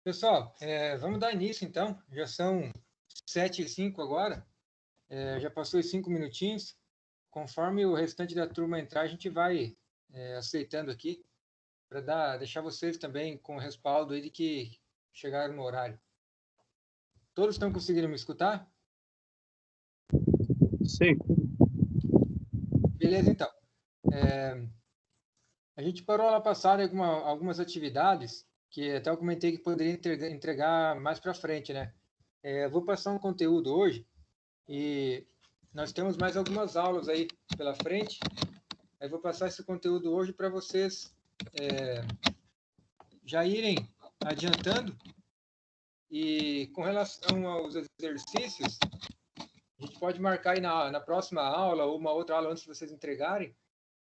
Pessoal, vamos dar início então. Já são 7h05 agora. Já passou os 5 minutinhos. Conforme o restante da turma entrar, a gente vai aceitando aqui para deixar vocês também com o respaldo aí de que chegaram no horário. Todos estão conseguindo me escutar? Sim. Beleza, então. A gente parou lá passada algumas atividades que até eu comentei que poderia entregar mais para frente, né? Eu vou passar um conteúdo hoje e nós temos mais algumas aulas aí pela frente. Eu vou passar esse conteúdo hoje para vocês já irem adiantando. E com relação aos exercícios, a gente pode marcar aí na próxima aula ou uma outra aula antes de vocês entregarem,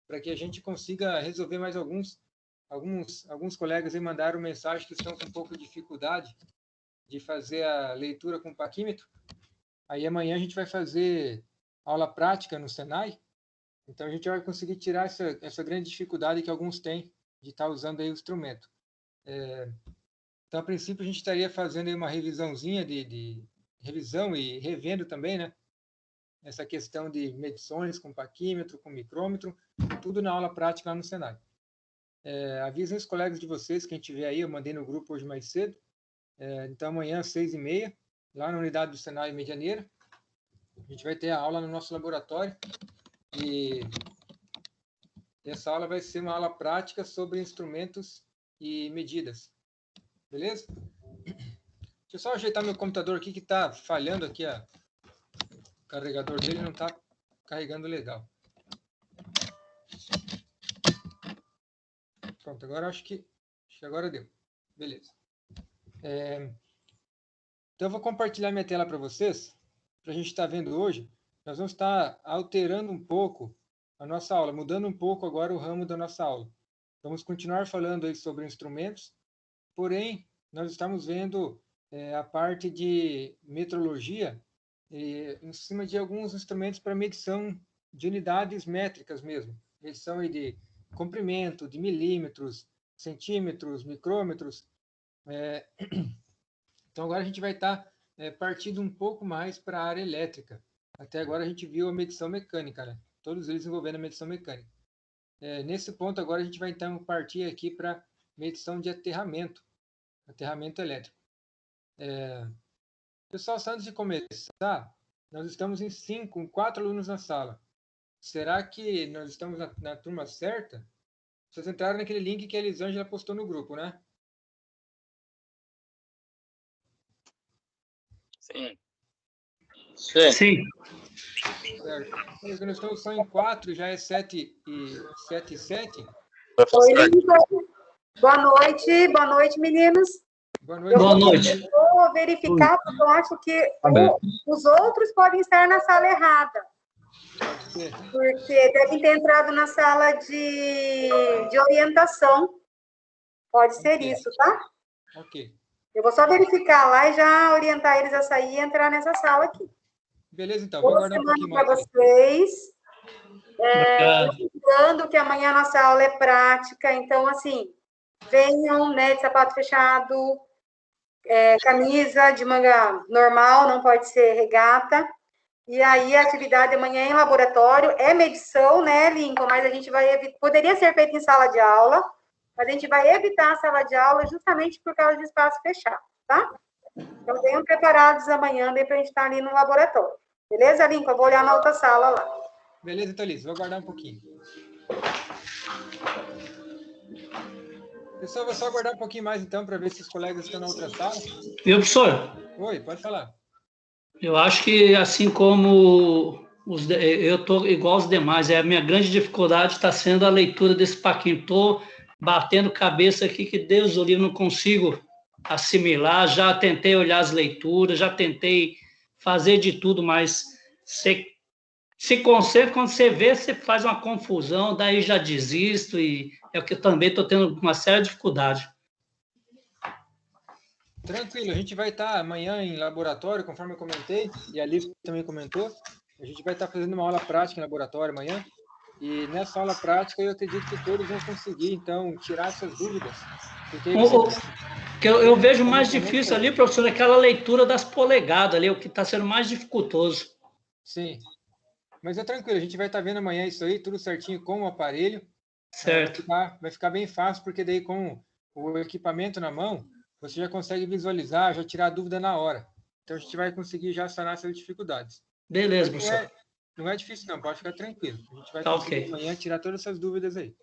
para que a gente consiga resolver mais alguns colegas aí mandaram mensagem que estão com um pouco de dificuldade de fazer a leitura com paquímetro. Aí amanhã a gente vai fazer aula prática no Senai, então a gente vai conseguir tirar essa grande dificuldade que alguns têm de estar usando aí o instrumento. Então, a princípio, a gente estaria fazendo aí uma revisãozinha de revisão e revendo também, né? Essa questão de medições com paquímetro, com micrômetro, tudo na aula prática lá no Senai. Avisem os colegas de vocês, quem tiver aí, eu mandei no grupo hoje mais cedo. Então, amanhã, às 6h30, lá na unidade do Senai Medianeira, a gente vai ter a aula no nosso laboratório. E essa aula vai ser uma aula prática sobre instrumentos e medidas. Beleza? Deixa eu só ajeitar meu computador aqui que está falhando aqui. O carregador dele não está carregando legal. Pronto, agora acho que agora deu. Beleza. Então, eu vou compartilhar minha tela para vocês, para a gente estar vendo hoje. Nós vamos estar alterando um pouco a nossa aula, mudando um pouco agora o ramo da nossa aula. Vamos continuar falando aí sobre instrumentos, porém, nós estamos vendo a parte de metrologia em cima de alguns instrumentos para medição de unidades métricas mesmo. Medição aí de comprimento, de milímetros, centímetros, micrômetros. Então, agora a gente vai estar partindo um pouco mais para a área elétrica. Até agora a gente viu a medição mecânica, né? Todos eles envolvendo a medição mecânica. Nesse ponto, agora a gente vai então partir aqui para medição de aterramento elétrico. Pessoal, antes de começar, nós estamos em 4 alunos na sala. Será que nós estamos na turma certa? Vocês entraram naquele link que a Elisângela postou no grupo, né? Sim. Sim. Certo. Nós estamos só em 4, já é 7h07. Oi, boa noite, meninos. Boa noite. Boa noite. Vou verificar, porque eu acho que os outros podem estar na sala errada. Porque devem ter entrado na sala de orientação. Pode ser isso, tá? Ok. Eu vou só verificar lá e já orientar eles a sair e entrar nessa sala aqui. Beleza, então. Vou aguardar um pouquinho mais. Para vocês. Lembrando que amanhã a nossa aula é prática, então, assim, venham, né, de sapato fechado, camisa de manga normal, não pode ser regata. E aí, a atividade amanhã em laboratório é medição, né, Lincoln? Mas a gente vai evitar, poderia ser feito em sala de aula, mas a gente vai evitar a sala de aula justamente por causa de espaço fechado, tá? Então, venham preparados amanhã, daí pra gente estar ali no laboratório. Beleza, Lincoln? Eu vou olhar na outra sala lá. Beleza, então, Liz, vou aguardar um pouquinho. Pessoal, vou só aguardar um pouquinho mais, então, para ver se os colegas estão na outra sala. Viu, professor? Oi, pode falar. Eu acho que, assim como eu estou igual aos demais, a minha grande dificuldade está sendo a leitura desse paquinho. Estou batendo cabeça aqui que Deus o livre, não consigo assimilar. Já tentei olhar as leituras, já tentei fazer de tudo, mas se concentra, quando você vê, você faz uma confusão, daí já desisto, e é o que eu também estou tendo uma séria dificuldade. Tranquilo, a gente vai estar amanhã em laboratório, conforme eu comentei, e a Liz também comentou. A gente vai estar fazendo uma aula prática em laboratório amanhã. E nessa aula prática, eu acredito que todos vão conseguir, então, tirar essas dúvidas. Porque que eu vejo mais difícil ali, professor, é aquela leitura das polegadas ali, o que está sendo mais dificultoso. Sim. Mas é tranquilo, a gente vai estar vendo amanhã isso aí, tudo certinho com o aparelho. Certo. Vai ficar bem fácil, porque daí com o equipamento na mão, você já consegue visualizar, já tirar a dúvida na hora. Então, a gente vai conseguir já sanar essas dificuldades. Beleza, professor. Não é difícil, não. Pode ficar tranquilo. A gente vai Tá conseguir ok. amanhã tirar todas essas dúvidas aí.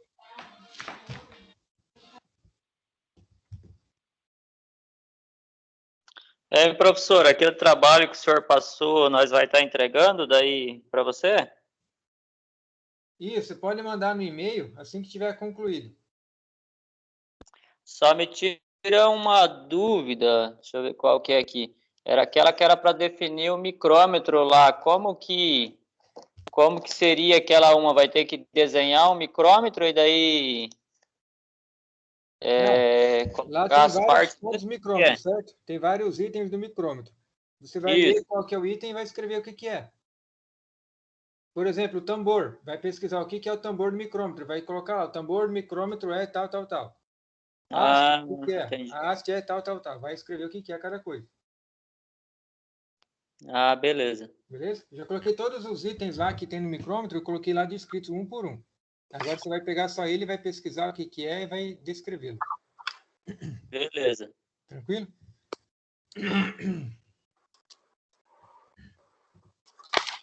Professor, aquele trabalho que o senhor passou, nós vai estar entregando daí para você? Isso, você pode mandar no e-mail assim que tiver concluído. Só me tira uma dúvida, deixa eu ver qual que é aqui. Era aquela que era para definir o micrômetro lá. Como que seria aquela uma? Vai ter que desenhar um micrômetro e daí lá tem as partes vários micrômetros, certo? Tem vários itens do micrômetro. Você vai ler qual que é o item e vai escrever o que é. Por exemplo, o tambor. Vai pesquisar o que é o tambor do micrômetro. Vai colocar lá, o tambor do micrômetro é tal, tal, tal. A haste, o que é? Entendi. A haste é tal, tal, tal. Vai escrever o que é cada coisa. Beleza. Beleza? Já coloquei todos os itens lá que tem no micrômetro, eu coloquei lá descritos um por um. Agora você vai pegar só ele, vai pesquisar o que é e vai descrevê-lo. Beleza. Tranquilo?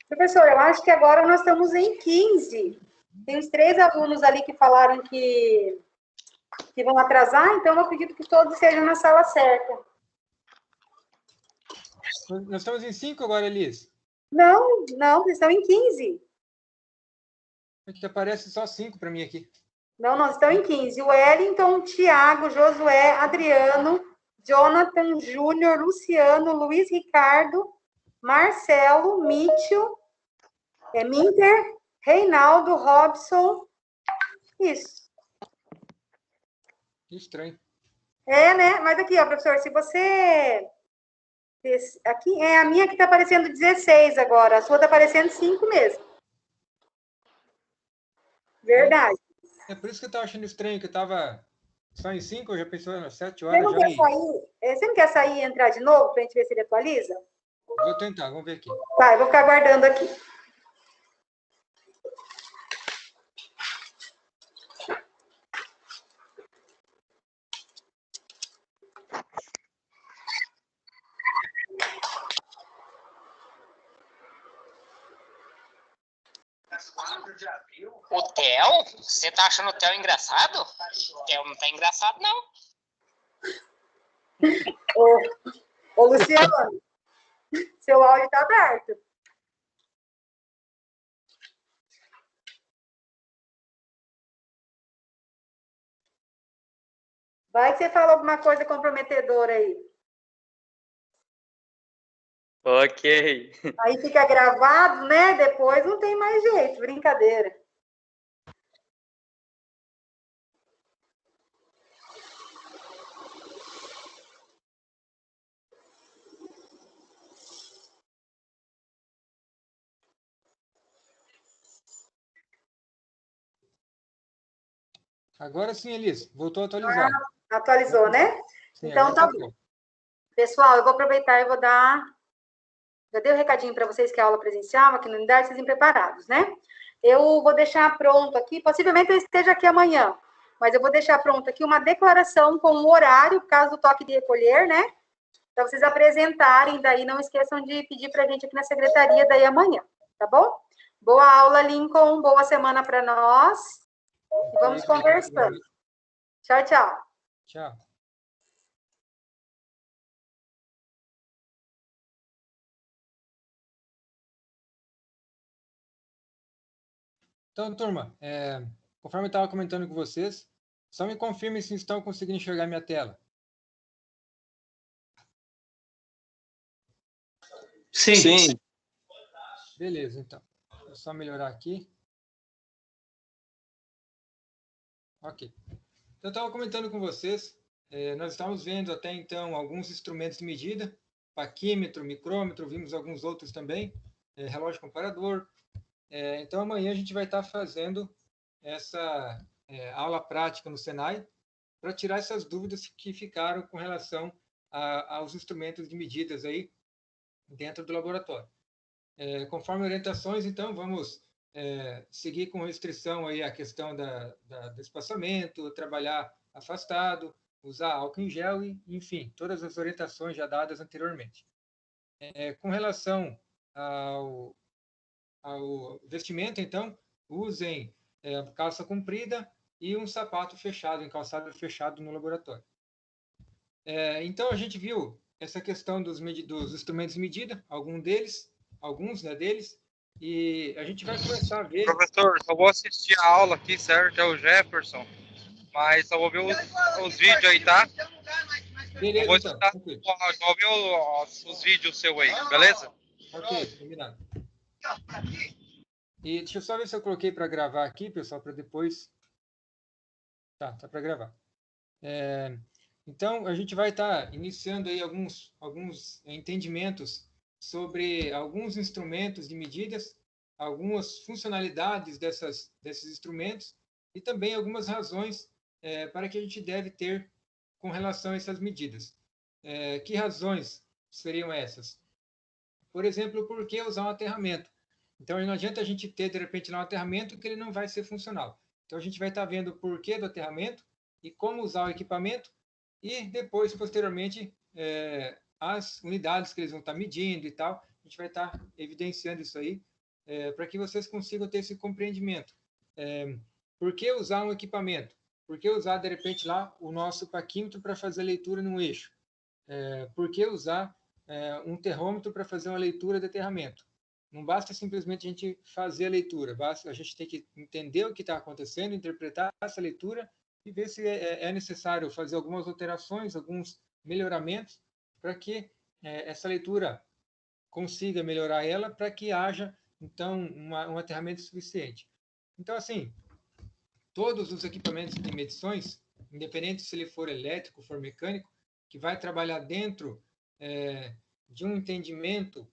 Professor, eu acho que agora nós estamos em 15. Tem uns 3 alunos ali que falaram que vão atrasar, então eu acredito que todos estejam na sala certa. Nós estamos em 5 agora, Elis. Não, vocês estão em 15. Que aparece só 5 para mim aqui. Não, nós estamos em 15. O Wellington, Tiago, Josué, Adriano, Jonathan, Júnior, Luciano, Luiz Ricardo, Marcelo, Mitchell, Minter, Reinaldo, Robson. Isso. Que estranho. Né? Mas aqui, ó, professor, se você... Aqui é a minha que está aparecendo 16 agora. A sua está aparecendo 5 mesmo. Verdade. É por isso que eu estava achando estranho, que eu estava só em 5, eu já pensou nas 7 Você horas. não quer sair? Você não quer sair e entrar de novo para a gente ver se ele atualiza? Vou tentar, vamos ver aqui. Tá, eu vou ficar aguardando aqui. O Theo? Você tá achando o Theo engraçado? O Theo não tá engraçado, não. Ô Luciano, seu áudio tá aberto. Vai que você fala alguma coisa comprometedora aí. Ok. Aí fica gravado, né? Depois não tem mais jeito, brincadeira. Agora sim, Elis, voltou a atualizar. Atualizou, né? Sim, então tá bom. Pessoal, eu vou aproveitar e vou dar... Já dei um recadinho para vocês que é aula presencial aqui na unidade, vocês estão preparados, né? Eu vou deixar pronto aqui, possivelmente eu esteja aqui amanhã, mas eu vou deixar pronto aqui uma declaração com o horário, caso do toque de recolher, né? Para vocês apresentarem, daí não esqueçam de pedir para a gente aqui na secretaria daí amanhã, tá bom? Boa aula, Lincoln, boa semana para nós. E vamos conversando. Tchau, tchau. Tchau. Então, turma, conforme eu estava comentando com vocês, só me confirmem se estão conseguindo enxergar minha tela. Sim. Beleza, então. Vou só melhorar aqui. Ok. Então, eu estava comentando com vocês, nós estávamos vendo até então alguns instrumentos de medida, paquímetro, micrômetro, vimos alguns outros também, relógio comparador, Então, amanhã a gente vai estar fazendo essa aula prática no Senai para tirar essas dúvidas que ficaram com relação aos instrumentos de medidas aí dentro do laboratório. Conforme orientações, então, vamos seguir com restrição aí a questão do espaçamento, trabalhar afastado, usar álcool em gel e, enfim, todas as orientações já dadas anteriormente. Com relação ao vestimento, então, usem calça comprida e um sapato fechado, calçado fechado no laboratório. Então, a gente viu essa questão dos instrumentos de medida, alguns deles, e a gente vai começar a ver... Professor, só vou assistir a aula aqui, certo? É o Jefferson, mas só vou ver os vídeos aí, tá? Beleza, vou então. Só ver os vídeos seu aí, beleza? Ok, combinado. E deixa eu só ver se eu coloquei para gravar aqui, pessoal, para depois... Tá para gravar. Então, a gente vai estar iniciando aí alguns entendimentos sobre alguns instrumentos de medidas, algumas funcionalidades desses instrumentos e também algumas razões para que a gente deve ter com relação a essas medidas. Que razões seriam essas? Por exemplo, por que usar um aterramento? Então, não adianta a gente ter, de repente, lá um aterramento que ele não vai ser funcional. Então, a gente vai estar vendo o porquê do aterramento e como usar o equipamento e depois, posteriormente, as unidades que eles vão estar medindo e tal. A gente vai estar evidenciando isso aí para que vocês consigam ter esse compreendimento. Por que usar um equipamento? Por que usar, de repente, lá o nosso paquímetro para fazer a leitura num eixo? Por que usar um terrômetro para fazer uma leitura de aterramento? Não basta simplesmente a gente fazer a leitura, a gente tem que entender o que está acontecendo, interpretar essa leitura e ver se é necessário fazer algumas alterações, alguns melhoramentos para que essa leitura consiga melhorar ela para que haja, então, um aterramento suficiente. Então, assim, todos os equipamentos de medições, independente se ele for elétrico, for mecânico, que vai trabalhar dentro de um entendimento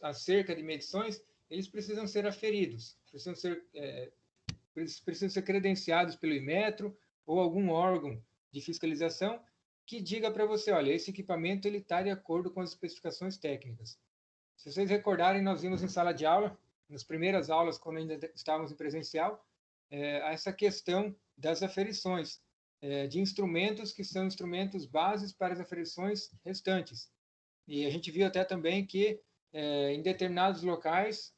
acerca de medições, eles precisam ser aferidos, precisam ser credenciados pelo Inmetro ou algum órgão de fiscalização que diga para você, olha, esse equipamento está de acordo com as especificações técnicas. Se vocês recordarem, nós vimos em sala de aula, nas primeiras aulas, quando ainda estávamos em presencial, essa questão das aferições, de instrumentos que são instrumentos bases para as aferições restantes. E a gente viu até também que em determinados locais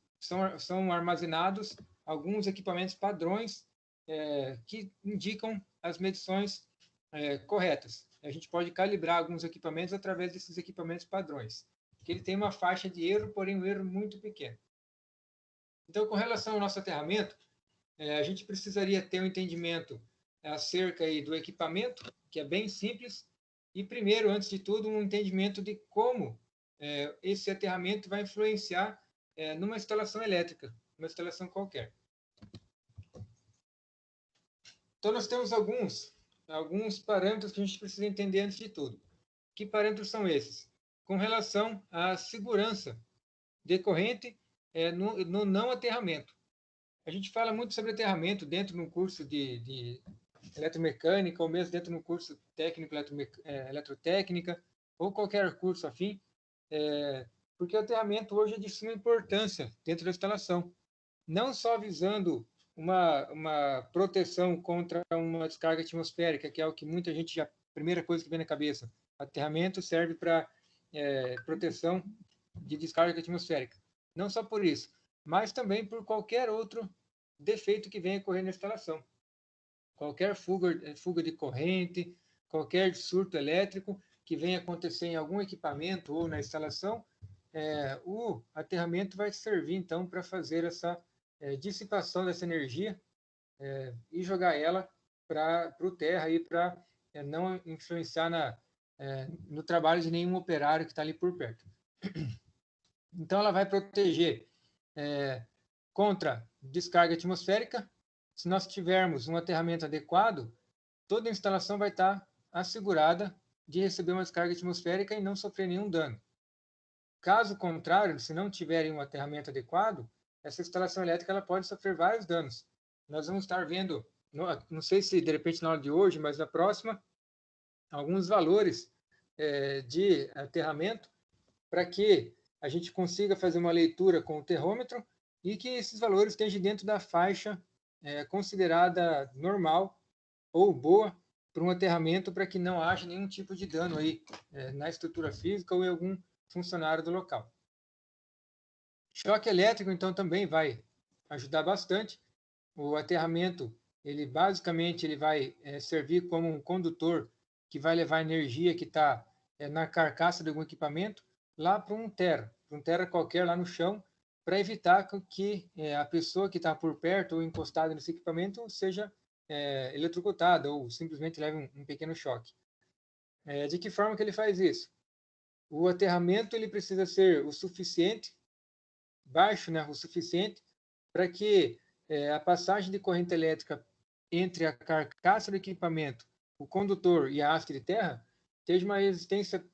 são armazenados alguns equipamentos padrões que indicam as medições corretas. A gente pode calibrar alguns equipamentos através desses equipamentos padrões, que ele tem uma faixa de erro, porém um erro muito pequeno. Então, com relação ao nosso aterramento, a gente precisaria ter um entendimento acerca aí do equipamento, que é bem simples, e primeiro, antes de tudo, um entendimento de como esse aterramento vai influenciar numa instalação elétrica, uma instalação qualquer. Então, nós temos alguns parâmetros que a gente precisa entender antes de tudo. Que parâmetros são esses? Com relação à segurança decorrente no não aterramento. A gente fala muito sobre aterramento dentro de um curso de eletromecânica, ou mesmo dentro de um curso técnico eletrotécnica, ou qualquer curso afim, porque o aterramento hoje é de suma importância dentro da instalação. Não só visando uma proteção contra uma descarga atmosférica, que é o que muita gente a primeira coisa que vem na cabeça. Aterramento serve para proteção de descarga atmosférica. Não só por isso, mas também por qualquer outro defeito que venha ocorrer na instalação. Qualquer fuga de corrente, qualquer surto elétrico que venha acontecer em algum equipamento ou na instalação, o aterramento vai servir, então, para fazer essa dissipação dessa energia e jogar ela para o terra, para não influenciar no trabalho de nenhum operário que está ali por perto. Então, ela vai proteger contra descarga atmosférica. Se nós tivermos um aterramento adequado, toda a instalação vai estar assegurada de receber uma descarga atmosférica e não sofrer nenhum dano. Caso contrário, se não tiverem um aterramento adequado, essa instalação elétrica ela pode sofrer vários danos. Nós vamos estar vendo, não sei se de repente na hora de hoje, mas na próxima, alguns valores de aterramento para que a gente consiga fazer uma leitura com o terrômetro e que esses valores estejam dentro da faixa considerada normal ou boa para um aterramento, para que não haja nenhum tipo de dano aí na estrutura física ou em algum funcionário do local. Choque elétrico, então, também vai ajudar bastante. O aterramento, ele basicamente ele vai servir como um condutor que vai levar a energia que está na carcaça de algum equipamento lá para um terra qualquer lá no chão, para evitar que a pessoa que está por perto ou encostada nesse equipamento seja eletrocutada ou simplesmente leve um pequeno choque. De que forma que ele faz isso? O aterramento ele precisa ser o suficiente, baixo, né, o suficiente, para que a passagem de corrente elétrica entre a carcaça do equipamento, o condutor e a haste de terra, tenha uma resistência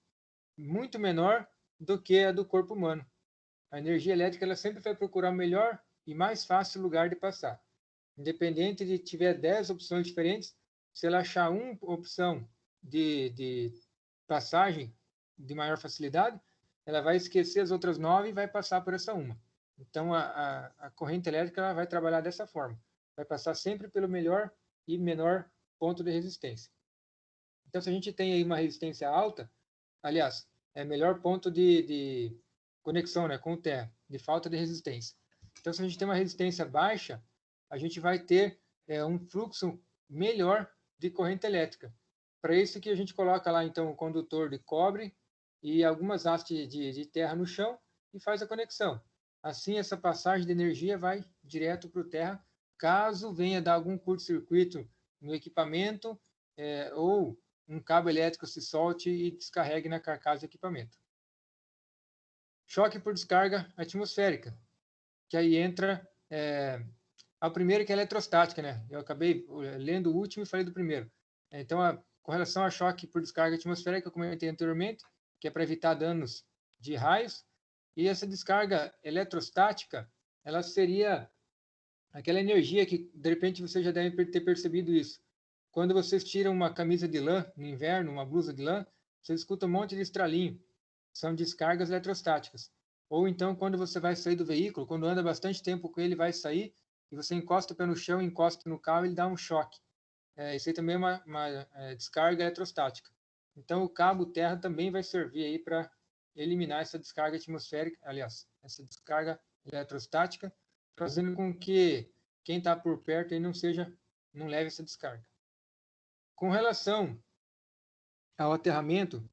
muito menor do que a do corpo humano. A energia elétrica ela sempre vai procurar o melhor e mais fácil lugar de passar. Independente de tiver 10 opções diferentes, se ela achar uma opção de passagem de maior facilidade, ela vai esquecer as outras 9 e vai passar por essa uma. Então, a corrente elétrica ela vai trabalhar dessa forma. Vai passar sempre pelo melhor e menor ponto de resistência. Então, se a gente tem aí uma resistência alta, aliás, é melhor ponto de conexão, né, com o terra, de falta de resistência. Então, se a gente tem uma resistência baixa, a gente vai ter um fluxo melhor de corrente elétrica. Para isso que a gente coloca lá, então, um condutor de cobre e algumas hastes de terra no chão e faz a conexão. Assim, essa passagem de energia vai direto para o terra, caso venha dar algum curto-circuito no equipamento ou um cabo elétrico se solte e descarregue na carcaça do equipamento. Choque por descarga atmosférica, que aí entra a primeira, que é a eletrostática, né? Eu acabei lendo o último e falei do primeiro. Então, com relação a choque por descarga atmosférica, que eu comentei anteriormente, que é para evitar danos de raios, e essa descarga eletrostática, ela seria aquela energia que, de repente, você já deve ter percebido isso. Quando vocês tiram uma camisa de lã no inverno, uma blusa de lã, você escuta um monte de estralinho. São descargas eletrostáticas. Ou então, quando você vai sair do veículo, quando anda bastante tempo com ele, vai sair, e você encosta o pé no chão, encosta no carro, ele dá um choque. Isso aí também é uma descarga eletrostática. Então, o cabo terra também vai servir aí para eliminar essa descarga atmosférica, aliás, essa descarga eletrostática, fazendo com que quem está por perto aí não leve essa descarga. Com relação ao aterramento,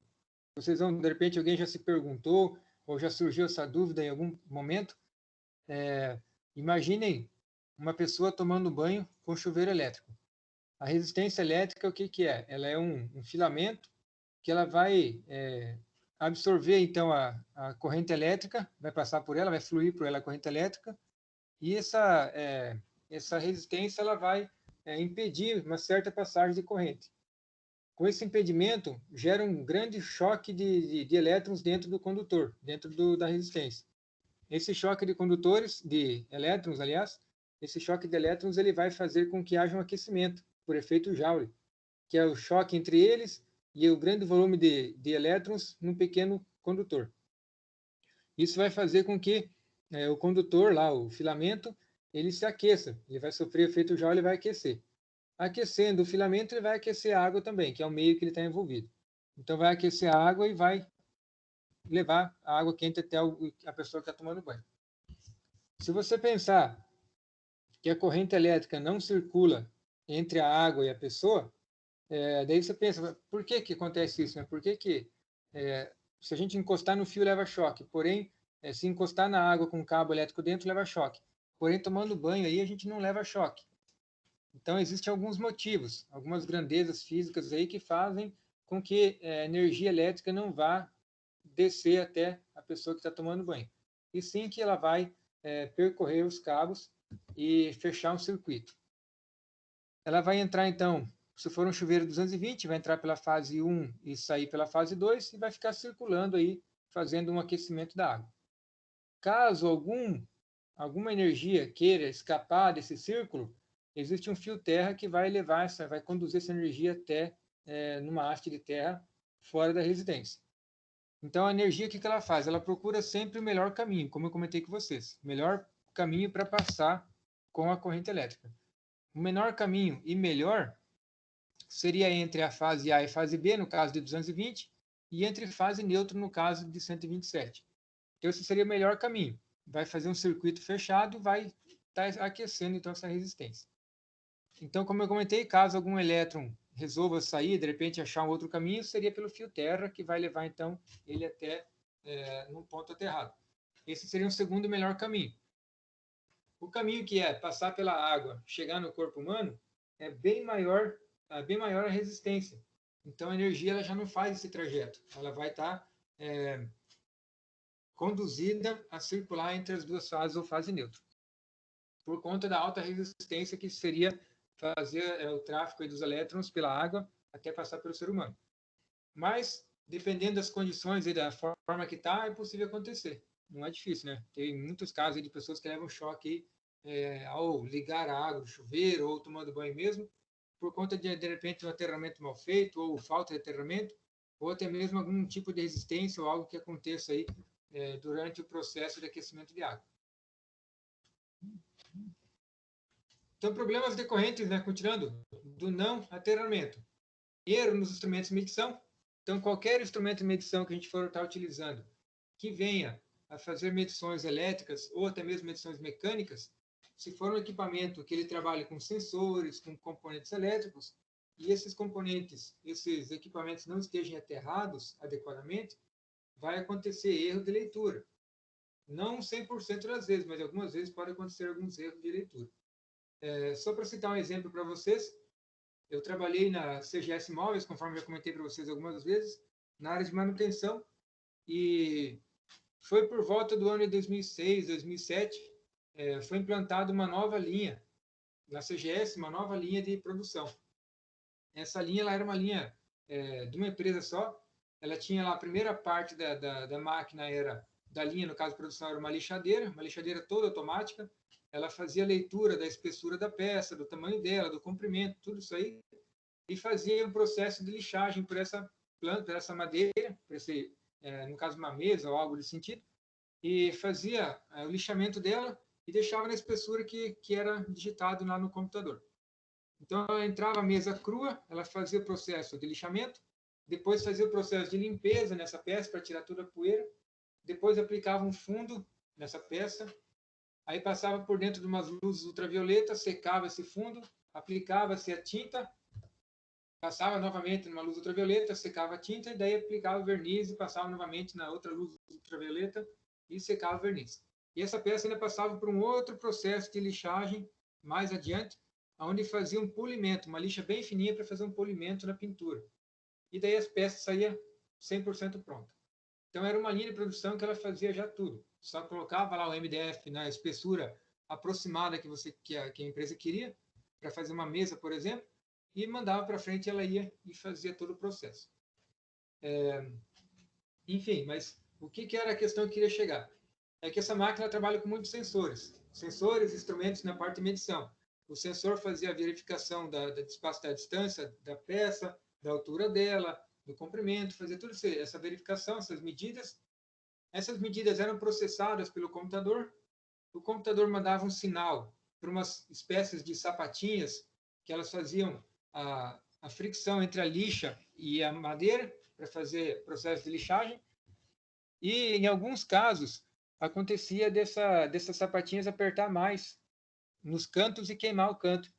vocês vão, de repente, alguém já se perguntou, ou já surgiu essa dúvida em algum momento, imaginem uma pessoa tomando banho com chuveiro elétrico. A resistência elétrica, o que é? Ela é um filamento que ela vai absorver, então, a corrente elétrica, vai passar por ela, vai fluir por ela a corrente elétrica, e essa resistência ela vai impedir uma certa passagem de corrente. Com esse impedimento, gera um grande choque de elétrons dentro do condutor, dentro da resistência. Esse choque de condutores, de elétrons, aliás, esse choque de elétrons ele vai fazer com que haja um aquecimento, por efeito Joule, que é o choque entre eles e o grande volume de elétrons num pequeno condutor. Isso vai fazer com que o condutor, lá, o filamento, ele se aqueça, ele vai sofrer efeito Joule e vai aquecer. Aquecendo o filamento, ele vai aquecer a água também, que é o meio que ele está envolvido. Então, vai aquecer a água e vai levar a água quente até a pessoa que está tomando banho. Se você pensar que a corrente elétrica não circula entre a água e a pessoa, daí você pensa, por que acontece isso? Né? Por que se a gente encostar no fio, leva choque? Porém, se encostar na água com um cabo elétrico dentro, leva choque. Porém, tomando banho aí, a gente não leva choque. Então, existem alguns motivos, algumas grandezas físicas aí que fazem com que a energia elétrica não vá descer até a pessoa que está tomando banho. E sim que ela vai percorrer os cabos e fechar um circuito. Ela vai entrar, então, se for um chuveiro 220, vai entrar pela fase 1 e sair pela fase 2 e vai ficar circulando aí, fazendo um aquecimento da água. Caso algum alguma energia queira escapar desse círculo, existe um fio terra que vai vai conduzir essa energia até numa haste de terra fora da residência. Então, a energia, o que ela faz? Ela procura sempre o melhor caminho, como eu comentei com vocês. O melhor caminho para passar com a corrente elétrica. O menor caminho e melhor seria entre a fase A e fase B, no caso de 220, e entre fase neutra, no caso de 127. Então, esse seria o melhor caminho. Vai fazer um circuito fechado e vai estar aquecendo, então, essa resistência. Então, como eu comentei, caso algum elétron resolva sair, de repente achar um outro caminho, seria pelo fio terra, que vai levar, então, ele até num ponto aterrado. Esse seria um segundo melhor caminho. O caminho que é passar pela água, chegar no corpo humano, é bem maior a resistência. Então, a energia ela já não faz esse trajeto. Ela vai estar conduzida a circular entre as duas fases ou fase neutra. Por conta da alta resistência que seria fazer o tráfego dos elétrons pela água até passar pelo ser humano. Mas, dependendo das condições e da forma que está, é possível acontecer. Não é difícil, né? Tem muitos casos de pessoas que levam choque ao ligar a água do chuveiro ou tomando banho mesmo, por conta de repente, um aterramento mal feito ou falta de aterramento, ou até mesmo algum tipo de resistência ou algo que aconteça aí durante o processo de aquecimento de água. Então, problemas decorrentes, né, continuando, do não aterramento. Erro nos instrumentos de medição. Então, qualquer instrumento de medição que a gente for estar utilizando, que venha a fazer medições elétricas ou até mesmo medições mecânicas, se for um equipamento que ele trabalhe com sensores, com componentes elétricos, e esses componentes, esses equipamentos não estejam aterrados adequadamente, vai acontecer erro de leitura. Não 100% das vezes, mas algumas vezes pode acontecer alguns erros de leitura. Só para citar um exemplo para vocês, eu trabalhei na CGS Móveis, conforme eu comentei para vocês algumas vezes, na área de manutenção, e foi por volta do ano de 2006, 2007, foi implantada uma nova linha na CGS, uma nova linha de produção. Essa linha ela era uma linha de uma empresa só, ela tinha lá a primeira parte da máquina era da linha, no caso de produção, era uma lixadeira toda automática. Ela fazia leitura da espessura da peça, do tamanho dela, do comprimento, tudo isso aí, e fazia um processo de lixagem por essa planta, por essa madeira, por esse, no caso, uma mesa ou algo desse sentido, e fazia o lixamento dela e deixava na espessura que era digitado lá no computador. Então, ela entrava a mesa crua, ela fazia o processo de lixamento, depois fazia o processo de limpeza nessa peça para tirar toda a poeira, depois aplicava um fundo nessa peça, aí passava por dentro de umas luzes ultravioletas, secava esse fundo, aplicava-se a tinta, passava novamente numa luz ultravioleta, secava a tinta, e daí aplicava o verniz e passava novamente na outra luz ultravioleta e secava o verniz. E essa peça ainda passava por um outro processo de lixagem mais adiante, onde fazia um polimento, uma lixa bem fininha para fazer um polimento na pintura. E daí as peças saíam 100% prontas. Então, era uma linha de produção que ela fazia já tudo. Só colocava lá o MDF na espessura aproximada que a empresa queria, para fazer uma mesa, por exemplo, e mandava para frente, ela ia e fazia todo o processo. Enfim, mas o que era a questão que eu queria chegar? É que essa máquina trabalha com muitos sensores. Sensores, instrumentos na parte de medição. O sensor fazia a verificação do espaço da distância da peça, da altura dela, do comprimento, fazia tudo isso, essa verificação, essas medidas. Essas medidas eram processadas pelo computador. O computador mandava um sinal para umas espécies de sapatinhas que elas faziam a fricção entre a lixa e a madeira para fazer processo de lixagem. E, em alguns casos, acontecia dessas sapatinhas apertar mais nos cantos e queimar o canto.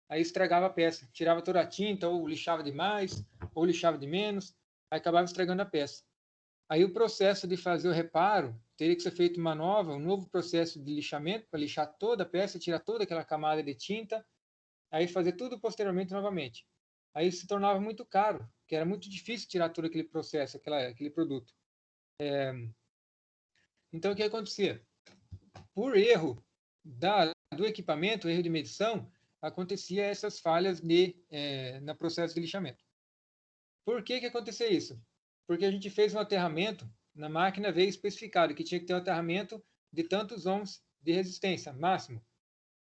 Aí estragava a peça, tirava toda a tinta, ou lixava demais, ou lixava de menos, aí acabava estragando a peça. Aí o processo de fazer o reparo teria que ser feito um novo processo de lixamento, para lixar toda a peça, tirar toda aquela camada de tinta, aí fazer tudo posteriormente novamente. Aí se tornava muito caro, porque era muito difícil tirar todo aquele processo, aquele produto. Então, o que acontecia? Por erro do equipamento, erro de medição, acontecia essas falhas no processo de lixamento. Por que acontecia isso? Porque a gente fez um aterramento, na máquina veio especificado que tinha que ter um aterramento de tantos ohms de resistência, máximo.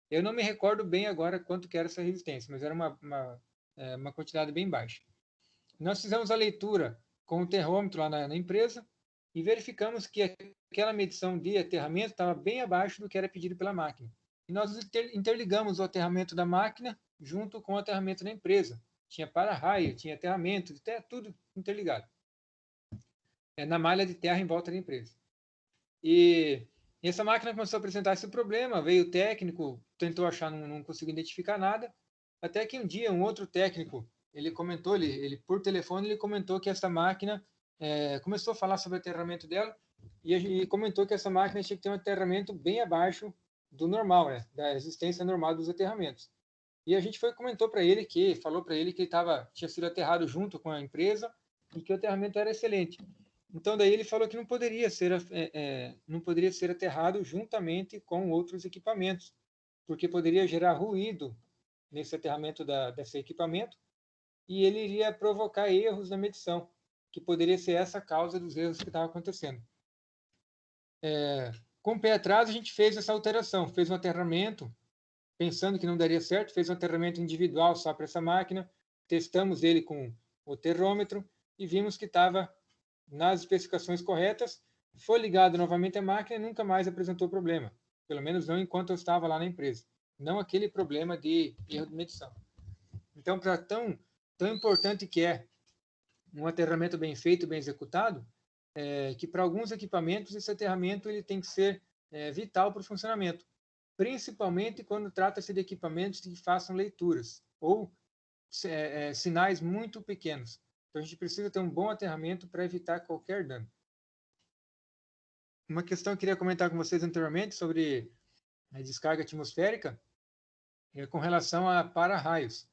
Eu não me recordo bem agora quanto que era essa resistência, mas era uma quantidade bem baixa. Nós fizemos a leitura com o terrômetro lá na empresa e verificamos que aquela medição de aterramento estava bem abaixo do que era pedido pela máquina. E nós interligamos o aterramento da máquina junto com o aterramento da empresa. Tinha para-raio, tinha aterramento, até tudo interligado. Na malha de terra em volta da empresa. E essa máquina começou a apresentar esse problema, veio o técnico, tentou achar, não conseguiu identificar nada, até que um dia um outro técnico, ele comentou, ele por telefone, ele comentou que essa máquina, começou a falar sobre o aterramento dela, e comentou que essa máquina tinha que ter um aterramento bem abaixo do normal, da resistência normal dos aterramentos. E a gente comentou para ele falou para ele que tinha sido aterrado junto com a empresa e que o aterramento era excelente. Então, daí ele falou que não poderia ser aterrado juntamente com outros equipamentos, porque poderia gerar ruído nesse aterramento desse equipamento e ele iria provocar erros na medição, que poderia ser essa a causa dos erros que estavam acontecendo. Com o pé atrás, a gente fez essa alteração, fez um aterramento, pensando que não daria certo, fez um aterramento individual só para essa máquina, testamos ele com o terrômetro e vimos que estava nas especificações corretas, foi ligado novamente à máquina e nunca mais apresentou problema. Pelo menos não enquanto eu estava lá na empresa. Não aquele problema de erro de medição. Então, para tão importante que é um aterramento bem feito, bem executado, que para alguns equipamentos esse aterramento ele tem que ser vital para o funcionamento. Principalmente quando trata-se de equipamentos que façam leituras ou sinais muito pequenos. Então, a gente precisa ter um bom aterramento para evitar qualquer dano. Uma questão que eu queria comentar com vocês anteriormente sobre a descarga atmosférica é com relação a para-raios.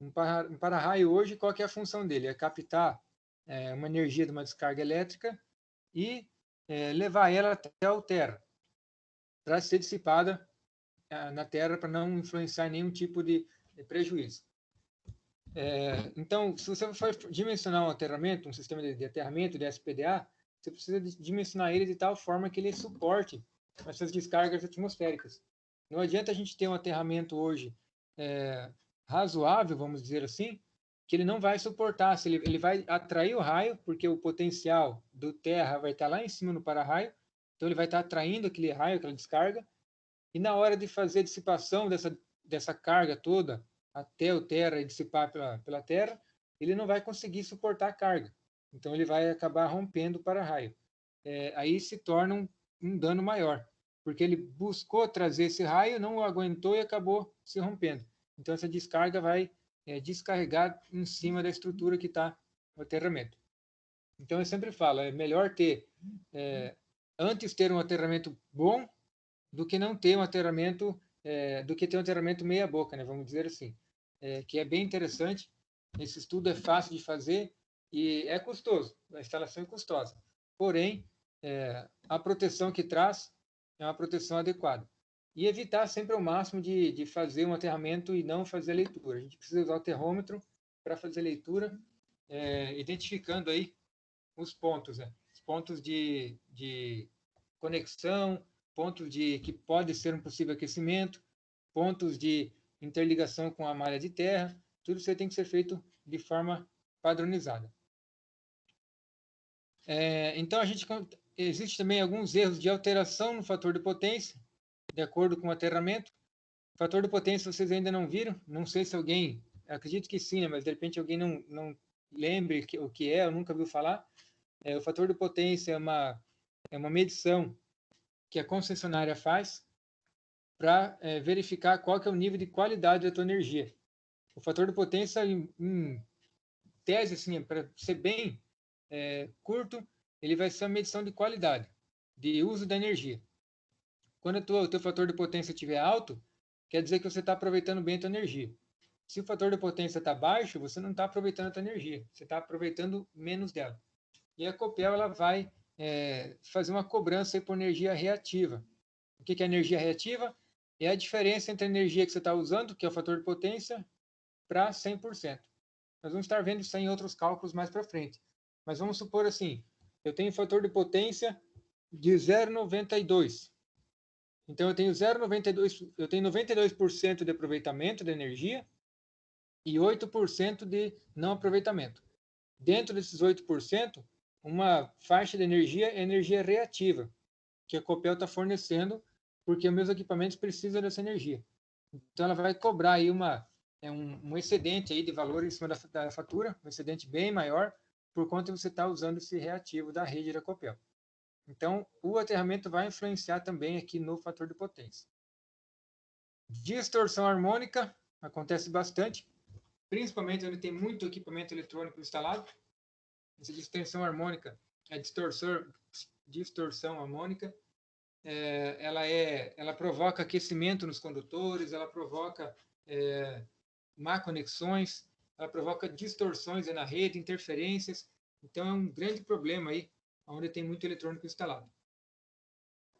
Um para-raio hoje, qual que é a função dele? É captar uma energia de uma descarga elétrica e levar ela até a terra, para ser dissipada na terra, para não influenciar em nenhum tipo de prejuízo. Então, se você for dimensionar um aterramento, um sistema de aterramento, de SPDA, você precisa dimensionar ele de tal forma que ele suporte essas descargas atmosféricas. Não adianta a gente ter um aterramento hoje razoável, vamos dizer assim, que ele não vai suportar, se ele vai atrair o raio, porque o potencial do terra vai estar lá em cima no para-raio, então ele vai estar atraindo aquele raio, aquela descarga, e na hora de fazer a dissipação dessa carga toda, até o terra e dissipar pela terra, ele não vai conseguir suportar a carga. Então, ele vai acabar rompendo o para-raio. Aí se torna um dano maior, porque ele buscou trazer esse raio, não o aguentou e acabou se rompendo. Então, essa descarga vai descarregar em cima da estrutura que está no aterramento. Então, eu sempre falo, é melhor antes ter um aterramento bom do que não ter um aterramento, do que ter um aterramento meia boca, né, vamos dizer assim. Que é bem interessante. Esse estudo é fácil de fazer e é custoso. A instalação é custosa. Porém, a proteção que traz é uma proteção adequada. E evitar sempre ao máximo de fazer um aterramento e não fazer a leitura. A gente precisa usar o terrômetro para fazer a leitura, identificando aí os pontos, né? Os pontos de conexão, pontos que pode ser um possível aquecimento, pontos de interligação com a malha de terra, tudo isso tem que ser feito de forma padronizada. Então, existe também alguns erros de alteração no fator de potência, de acordo com o aterramento. O fator de potência vocês ainda não viram, não sei se alguém, acredito que sim, mas de repente alguém não lembre o que eu nunca ouviu falar. O fator de potência é uma medição que a concessionária faz para verificar qual que é o nível de qualidade da tua energia. O fator de potência, em tese, assim, para ser bem curto, ele vai ser uma medição de qualidade, de uso da energia. Quando o teu fator de potência estiver alto, quer dizer que você está aproveitando bem a tua energia. Se o fator de potência está baixo, você não está aproveitando a tua energia, você está aproveitando menos dela. E a Copel ela vai fazer uma cobrança por energia reativa. O que é energia reativa? É a diferença entre a energia que você está usando, que é o fator de potência, para 100%. Nós vamos estar vendo isso em outros cálculos mais para frente. Mas vamos supor assim, eu tenho fator de potência de 0,92. Então, eu tenho 92% de aproveitamento da energia e 8% de não aproveitamento. Dentro desses 8%, uma faixa de energia é energia reativa, que a Copel está fornecendo, porque meus equipamentos precisam dessa energia. Então, ela vai cobrar aí um excedente aí de valor em cima da fatura, um excedente bem maior, por conta de você estar usando esse reativo da rede da Copel. Então, o aterramento vai influenciar também aqui no fator de potência. Distorção harmônica acontece bastante, principalmente onde tem muito equipamento eletrônico instalado. Essa distorção harmônica, a distorção harmônica, ela provoca aquecimento nos condutores, ela provoca má conexões, ela provoca distorções na rede, interferências. Então, é um grande problema aí, onde tem muito eletrônico instalado.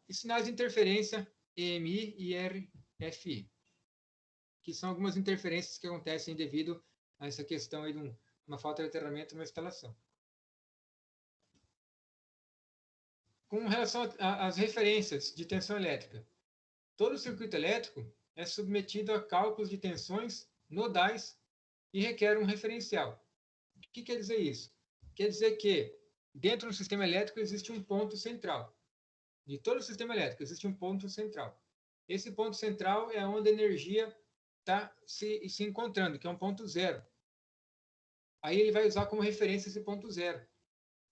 E sinais de interferência, EMI e RFI, que são algumas interferências que acontecem devido a essa questão aí de uma falta de aterramento numa instalação. Com relação às referências de tensão elétrica, todo circuito elétrico é submetido a cálculos de tensões nodais e requer um referencial. O que quer dizer isso? Quer dizer que dentro do sistema elétrico existe um ponto central. De todo o sistema elétrico existe um ponto central. Esse ponto central é onde a energia está se encontrando, que é um ponto zero. Aí ele vai usar como referência esse ponto zero.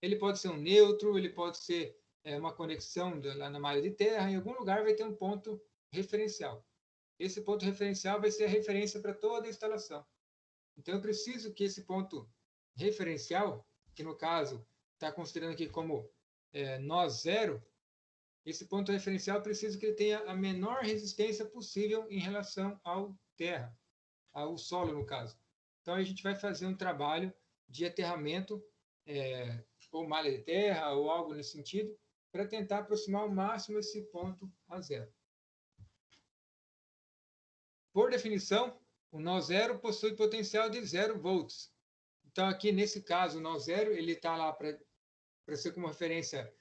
Ele pode ser um neutro, ele pode ser uma conexão lá na malha de terra, em algum lugar vai ter um ponto referencial. Esse ponto referencial vai ser a referência para toda a instalação. Então, eu preciso que esse ponto referencial, que no caso está considerando aqui como nó zero, esse ponto referencial preciso que ele tenha a menor resistência possível em relação ao terra, ao solo, no caso. Então, a gente vai fazer um trabalho de aterramento, ou malha de terra, ou algo nesse sentido, para tentar aproximar ao máximo esse ponto a zero. Por definição, o nó zero possui potencial de 0 volts. Então, aqui nesse caso, o nó zero, ele está lá para ser como referência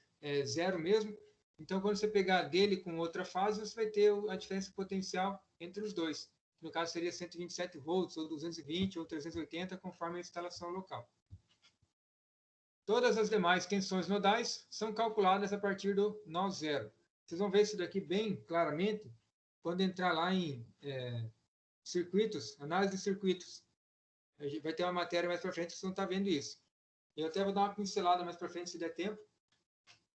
zero mesmo. Então, quando você pegar dele com outra fase, você vai ter a diferença potencial entre os dois. No caso, seria 127 volts, ou 220, ou 380, conforme a instalação local. Todas as demais tensões nodais são calculadas a partir do nó zero. Vocês vão ver isso daqui bem claramente quando entrar lá em circuitos, análise de circuitos. A gente vai ter uma matéria mais para frente que vocês vão estar vendo isso. Eu até vou dar uma pincelada mais para frente, se der tempo,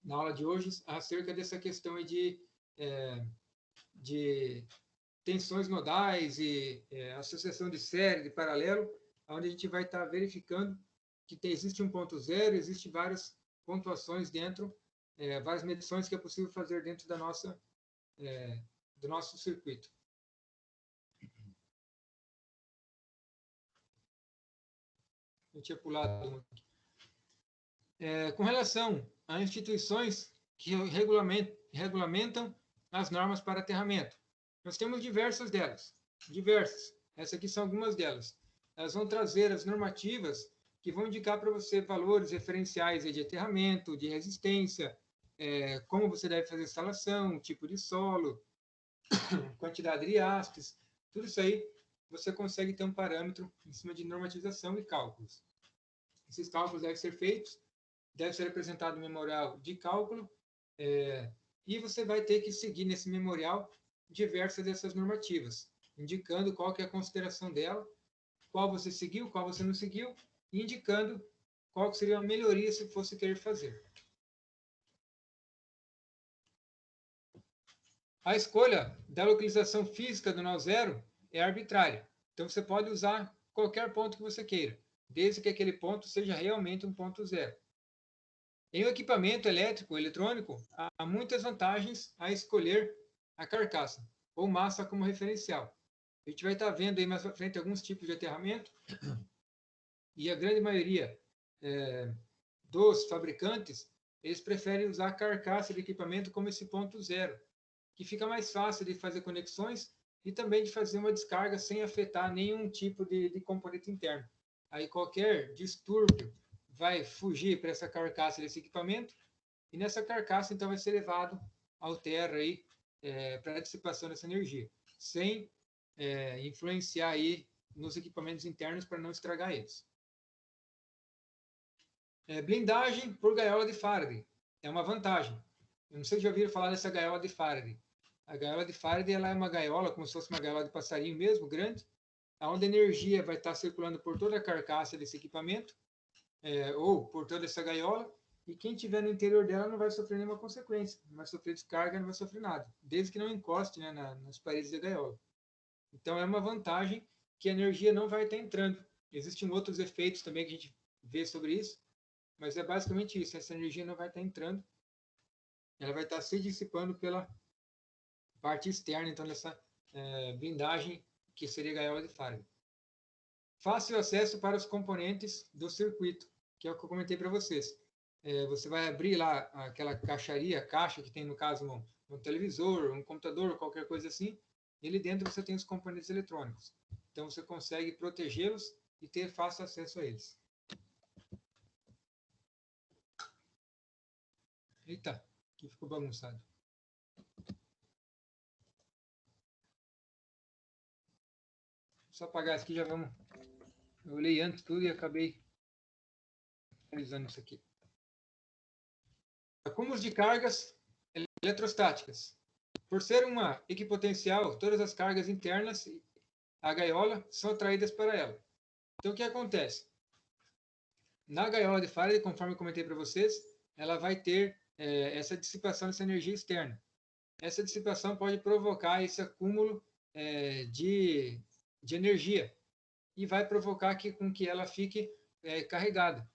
na aula de hoje, acerca dessa questão aí de tensões nodais e associação de série, de paralelo, onde a gente vai estar verificando que existe um ponto zero, existe várias pontuações dentro, várias medições que é possível fazer dentro do nosso circuito. Eu tinha pulado um aqui. Com relação a instituições que regulamentam as normas para aterramento, nós temos diversas delas. Diversas. Essas aqui são algumas delas. Elas vão trazer as normativas que vão indicar para você valores referenciais de aterramento, de resistência, como você deve fazer a instalação, tipo de solo, quantidade de hastes, tudo isso aí você consegue ter um parâmetro em cima de normatização e cálculos. Esses cálculos devem ser feitos, deve ser apresentado um memorial de cálculo, e você vai ter que seguir nesse memorial diversas dessas normativas, indicando qual que é a consideração dela, qual você seguiu, qual você não seguiu, e indicando qual que seria a melhoria se fosse querer fazer. A escolha da localização física do nó zero é arbitrária. Então, você pode usar qualquer ponto que você queira, desde que aquele ponto seja realmente um ponto zero. Em um equipamento elétrico ou eletrônico, há muitas vantagens a escolher a carcaça ou massa como referencial. A gente vai estar vendo aí mais para frente alguns tipos de aterramento, e a grande maioria dos fabricantes, eles preferem usar a carcaça de equipamento como esse ponto zero, que fica mais fácil de fazer conexões e também de fazer uma descarga sem afetar nenhum tipo de componente interno. Aí qualquer distúrbio vai fugir para essa carcaça desse equipamento, e nessa carcaça então vai ser levado ao terra aí, para a dissipação dessa energia, sem influenciar aí nos equipamentos internos para não estragar eles. Blindagem por gaiola de Faraday é uma vantagem. Eu não sei se já ouviram falar dessa gaiola de Faraday. A gaiola de Faraday ela é uma gaiola, como se fosse uma gaiola de passarinho mesmo, grande, onde a energia vai estar circulando por toda a carcaça desse equipamento, ou por toda essa gaiola, e quem estiver no interior dela não vai sofrer nenhuma consequência, não vai sofrer descarga, não vai sofrer nada, desde que não encoste, né, nas paredes da gaiola. Então é uma vantagem que a energia não vai estar entrando. Existem outros efeitos também que a gente vê sobre isso, mas é basicamente isso, essa energia não vai estar entrando, ela vai estar se dissipando pela parte externa, então, dessa blindagem, que seria a gaiola de Faraday. Fácil acesso para os componentes do circuito, que é o que eu comentei para vocês. Você vai abrir lá aquela caixa que tem, no caso, um televisor, um computador, qualquer coisa assim, e ali dentro você tem os componentes eletrônicos. Então, você consegue protegê-los e ter fácil acesso a eles. Eita, aqui ficou bagunçado. Só apagar isso aqui, já vamos. Eu olhei antes tudo e acabei analisando isso aqui. Acúmulos de cargas eletrostáticas. Por ser uma equipotencial, todas as cargas internas à gaiola são atraídas para ela. Então, o que acontece? Na gaiola de Faraday, conforme eu comentei para vocês, ela vai ter essa dissipação dessa energia externa. Essa dissipação pode provocar esse acúmulo de energia e vai provocar com que ela fique carregada.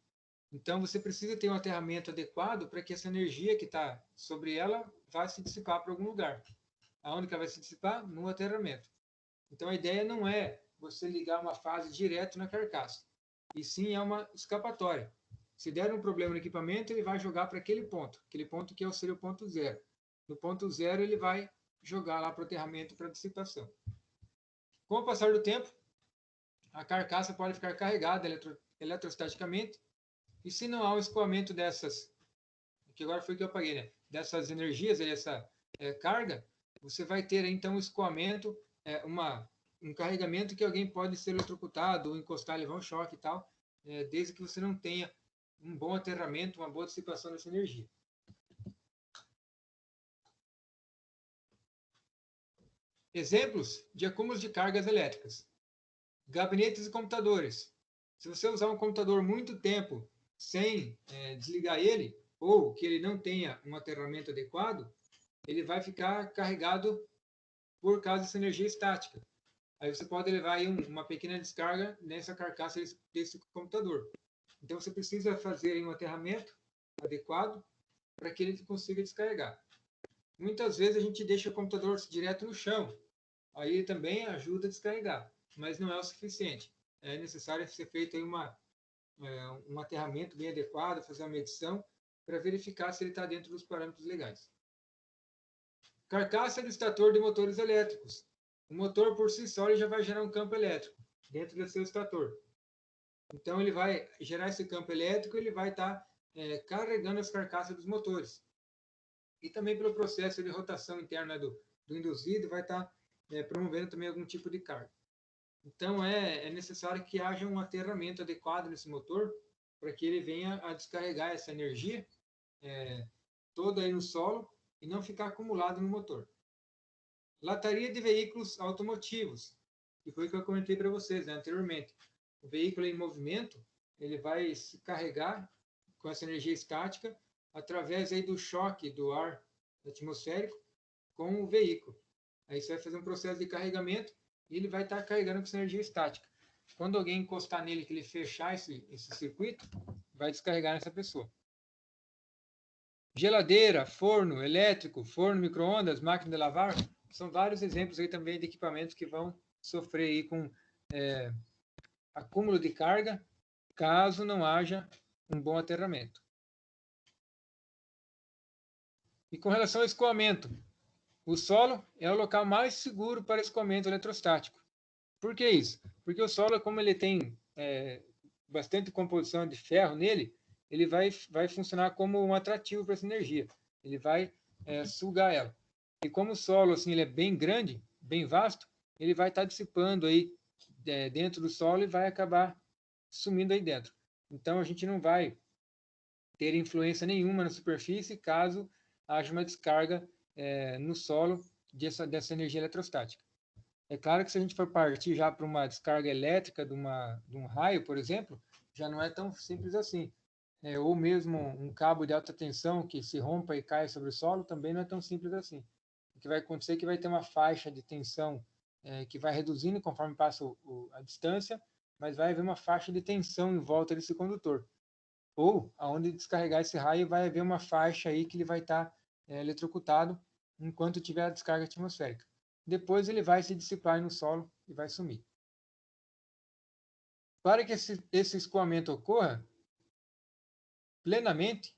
Então, você precisa ter um aterramento adequado para que essa energia que está sobre ela vá se dissipar para algum lugar. Aonde que ela vai se dissipar? No aterramento. Então, a ideia não é você ligar uma fase direto na carcaça, e sim é uma escapatória. Se der um problema no equipamento, ele vai jogar para aquele ponto que seria o ponto zero. No ponto zero, ele vai jogar lá para o aterramento para dissipação. Com o passar do tempo, a carcaça pode ficar carregada eletrostaticamente, e se não há um escoamento dessas, que agora foi que eu apaguei, né? Dessas energias, essa carga, você vai ter então um escoamento, um carregamento que alguém pode ser eletrocutado, ou encostar, levar um choque e tal, desde que você não tenha um bom aterramento, uma boa dissipação dessa energia. Exemplos de acúmulos de cargas elétricas. Gabinetes e computadores. Se você usar um computador muito tempo sem desligar ele, ou que ele não tenha um aterramento adequado, ele vai ficar carregado por causa dessa energia estática. Aí você pode levar aí uma pequena descarga nessa carcaça desse computador. Então você precisa fazer aí um aterramento adequado para que ele consiga descarregar. Muitas vezes a gente deixa o computador direto no chão, aí também ajuda a descarregar, mas não é o suficiente. É necessário ser feito aí um aterramento bem adequado, fazer uma medição para verificar se ele está dentro dos parâmetros legais. Carcaça do estator de motores elétricos. O motor por si só ele já vai gerar um campo elétrico dentro do seu estator. Então ele vai gerar esse campo elétrico, ele vai estar carregando as carcaças dos motores. E também pelo processo de rotação interna do induzido, vai estar promovendo também algum tipo de carga. Então é necessário que haja um aterramento adequado nesse motor para que ele venha a descarregar essa energia toda aí no solo e não ficar acumulado no motor. Lataria de veículos automotivos, que foi o que eu comentei para vocês anteriormente. O veículo em movimento, ele vai se carregar com essa energia estática através aí do choque do ar atmosférico com o veículo. Aí você vai fazer um processo de carregamento e ele vai estar carregando com essa energia estática. Quando alguém encostar nele, que ele fechar esse circuito, vai descarregar nessa pessoa. Geladeira, forno elétrico, forno micro-ondas, máquina de lavar, são vários exemplos aí também de equipamentos que vão sofrer aí com acúmulo de carga, caso não haja um bom aterramento. E com relação ao escoamento, o solo é o local mais seguro para escoamento eletrostático. Por que isso? Porque o solo, como ele tem bastante composição de ferro nele, ele vai funcionar como um atrativo para essa energia. Ele vai sugar ela. E como o solo assim, ele é bem grande, bem vasto, ele vai estar dissipando aí dentro do solo e vai acabar sumindo aí dentro. Então, a gente não vai ter influência nenhuma na superfície caso haja uma descarga no solo dessa energia eletrostática. É claro que se a gente for partir já para uma descarga elétrica de um raio, por exemplo, já não é tão simples assim. Ou mesmo um cabo de alta tensão que se rompa e cai sobre o solo, também não é tão simples assim. O que vai acontecer é que vai ter uma faixa de tensão que vai reduzindo conforme passa a distância, mas vai haver uma faixa de tensão em volta desse condutor. Ou, aonde descarregar esse raio, vai haver uma faixa aí que ele vai estar eletrocutado enquanto tiver a descarga atmosférica. Depois ele vai se dissipar no solo e vai sumir. Para que esse escoamento ocorra plenamente,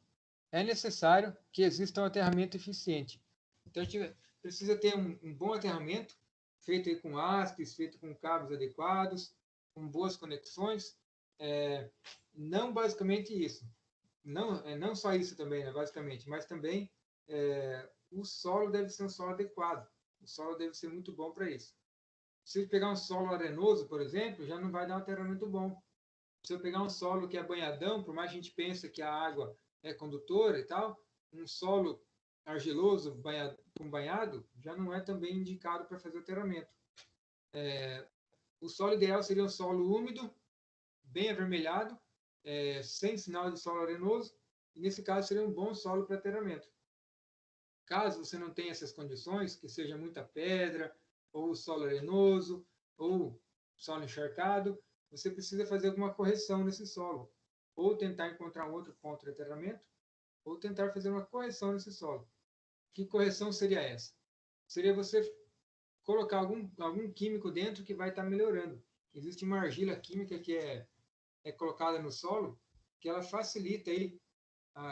é necessário que exista um aterramento eficiente. Então, a gente precisa ter um bom aterramento, feito com hastes, feito com cabos adequados, com boas conexões. Não basicamente isso. Não só isso também, né, basicamente, mas também o solo deve ser um solo adequado. O solo deve ser muito bom para isso. Se eu pegar um solo arenoso, por exemplo, já não vai dar um aterramento bom. Se eu pegar um solo que é banhadão, por mais que a gente pense que a água é condutora e tal, um solo argiloso com banhado já não é também indicado para fazer aterramento. O solo ideal seria um solo úmido, bem avermelhado, sem sinal de solo arenoso, e nesse caso seria um bom solo para aterramento. Caso você não tenha essas condições, que seja muita pedra, ou solo arenoso, ou solo encharcado, você precisa fazer alguma correção nesse solo. Ou tentar encontrar um outro ponto de aterramento, ou tentar fazer uma correção nesse solo. Que correção seria essa? Seria você colocar algum químico dentro que vai estar melhorando. Existe uma argila química que é colocada no solo, que ela facilita aí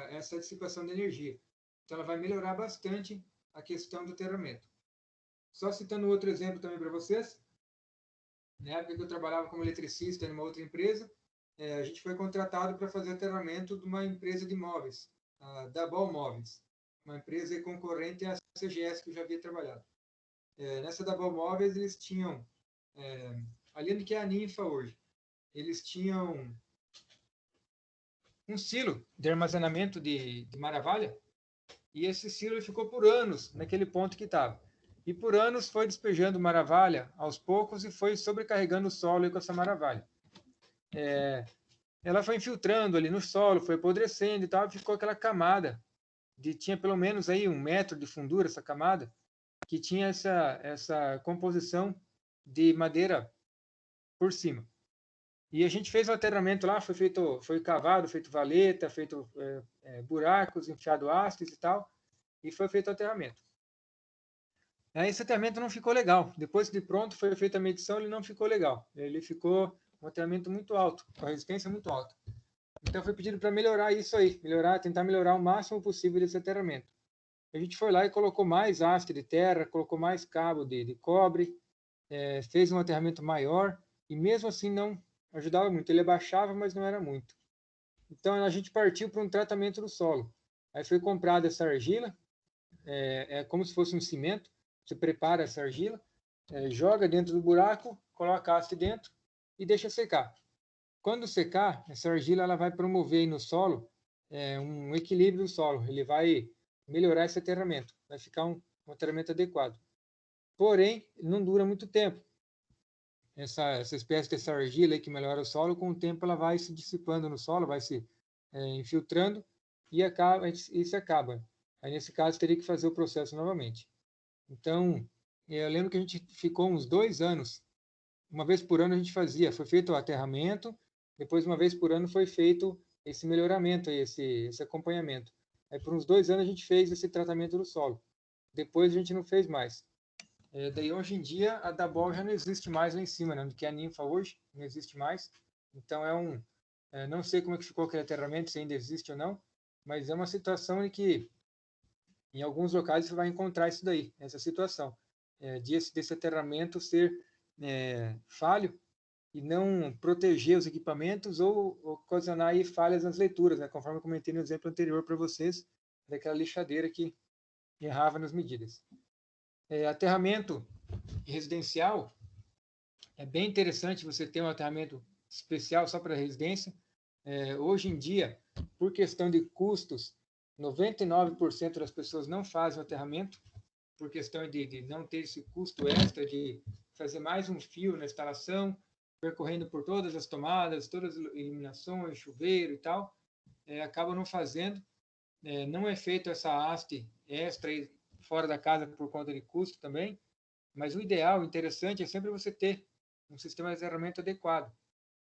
essa dissipação de energia. Então, ela vai melhorar bastante a questão do aterramento. Só citando outro exemplo também para vocês, na época que eu trabalhava como eletricista em uma outra empresa, a gente foi contratado para fazer aterramento de uma empresa de móveis, a Dabol Móveis, uma empresa concorrente à CGS que eu já havia trabalhado. Nessa Dabol Móveis, eles tinham, ali onde que é a Ninfa hoje, eles tinham um silo de armazenamento de maravalha, e esse silo ficou por anos naquele ponto que estava. E por anos foi despejando maravalha aos poucos e foi sobrecarregando o solo com essa maravalha. Ela foi infiltrando ali no solo, foi apodrecendo e tal, e ficou aquela camada, tinha pelo menos aí 1 metro de fundura essa camada, que tinha essa composição de madeira por cima. E a gente fez o aterramento lá, foi cavado, feito valeta, feito buracos, enfiado hastes e tal, e foi feito o aterramento. Esse aterramento não ficou legal. Depois de pronto, foi feita a medição, ele não ficou legal. Ele ficou um aterramento muito alto, com a resistência muito alta. Então foi pedido para melhorar isso aí, tentar melhorar o máximo possível desse aterramento. A gente foi lá e colocou mais haste de terra, colocou mais cabo de cobre, fez um aterramento maior, e mesmo assim não ajudava muito. Ele abaixava, mas não era muito. Então a gente partiu para um tratamento do solo. Aí foi comprada essa argila, é como se fosse um cimento. Você prepara essa argila, joga dentro do buraco, coloca a haste dentro e deixa secar. Quando secar, essa argila ela vai promover aí no solo um equilíbrio do solo. Ele vai melhorar esse aterramento, vai ficar um aterramento adequado. Porém, não dura muito tempo. Essa espécie dessa argila aí que melhora o solo, com o tempo ela vai se dissipando no solo, vai se infiltrando e isso acaba. Aí, nesse caso, teria que fazer o processo novamente. Então, eu lembro que a gente ficou uns 2 anos. Uma vez por ano a gente foi feito o aterramento, depois uma vez por ano foi feito esse melhoramento, esse acompanhamento. Aí por uns 2 anos a gente fez esse tratamento do solo. Depois a gente não fez mais. Daí hoje em dia a Dabol já não existe mais lá em cima, né? Que é a Ninfa hoje, não existe mais. Então não sei como é que ficou aquele aterramento, se ainda existe ou não, mas é uma situação em que em alguns locais você vai encontrar isso daí, essa situação, desse aterramento ser falho e não proteger os equipamentos ou ocasionar aí falhas nas leituras, né? Conforme eu comentei no exemplo anterior para vocês, daquela lixadeira que errava nas medidas. Aterramento residencial, é bem interessante você ter um aterramento especial só para residência. Hoje em dia, por questão de custos, 99% das pessoas não fazem o aterramento, por questão de não ter esse custo extra de fazer mais um fio na instalação, percorrendo por todas as tomadas, todas as iluminações, chuveiro e tal, acabam não fazendo. Não é feito essa haste extra aí fora da casa por conta de custo também, mas o ideal, o interessante, é sempre você ter um sistema de aterramento adequado,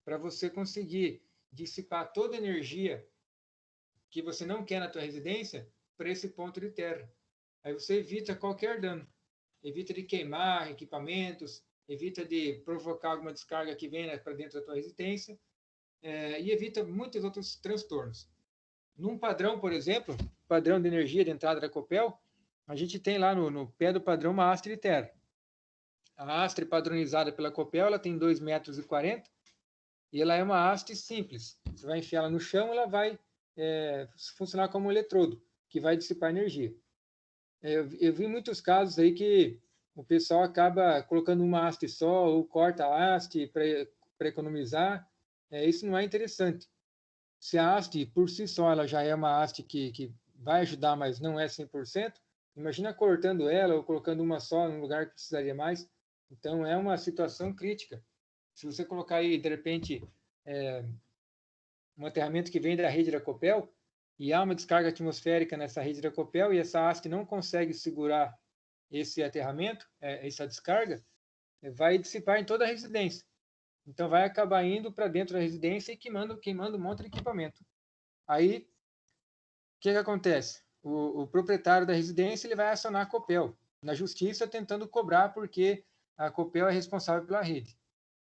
para você conseguir dissipar toda a energia que você não quer na tua residência para esse ponto de terra. Aí você evita qualquer dano, evita de queimar equipamentos, evita de provocar alguma descarga que venha para dentro da tua residência, e evita muitos outros transtornos. Num padrão, por exemplo, padrão de energia de entrada da Copel, a gente tem lá no pé do padrão uma haste de terra. A haste padronizada pela Copel, ela tem 2,40 metros e ela é uma haste simples. Você vai enfiar ela no chão, ela vai funcionar como um eletrodo, que vai dissipar energia. Eu vi muitos casos aí que o pessoal acaba colocando uma haste só ou corta a haste para economizar. Isso não é interessante. Se a haste, por si só, ela já é uma haste que vai ajudar, mas não é 100%, imagina cortando ela ou colocando uma só num lugar que precisaria mais. Então, é uma situação crítica. Se você colocar aí, de repente, um aterramento que vem da rede da Copel, e há uma descarga atmosférica nessa rede da Copel, e essa haste não consegue segurar esse aterramento, essa descarga, vai dissipar em toda a residência. Então, vai acabar indo para dentro da residência e queimando um monte de equipamento. Aí, o que acontece? O proprietário da residência ele vai acionar a Copel na justiça tentando cobrar porque a Copel é responsável pela rede.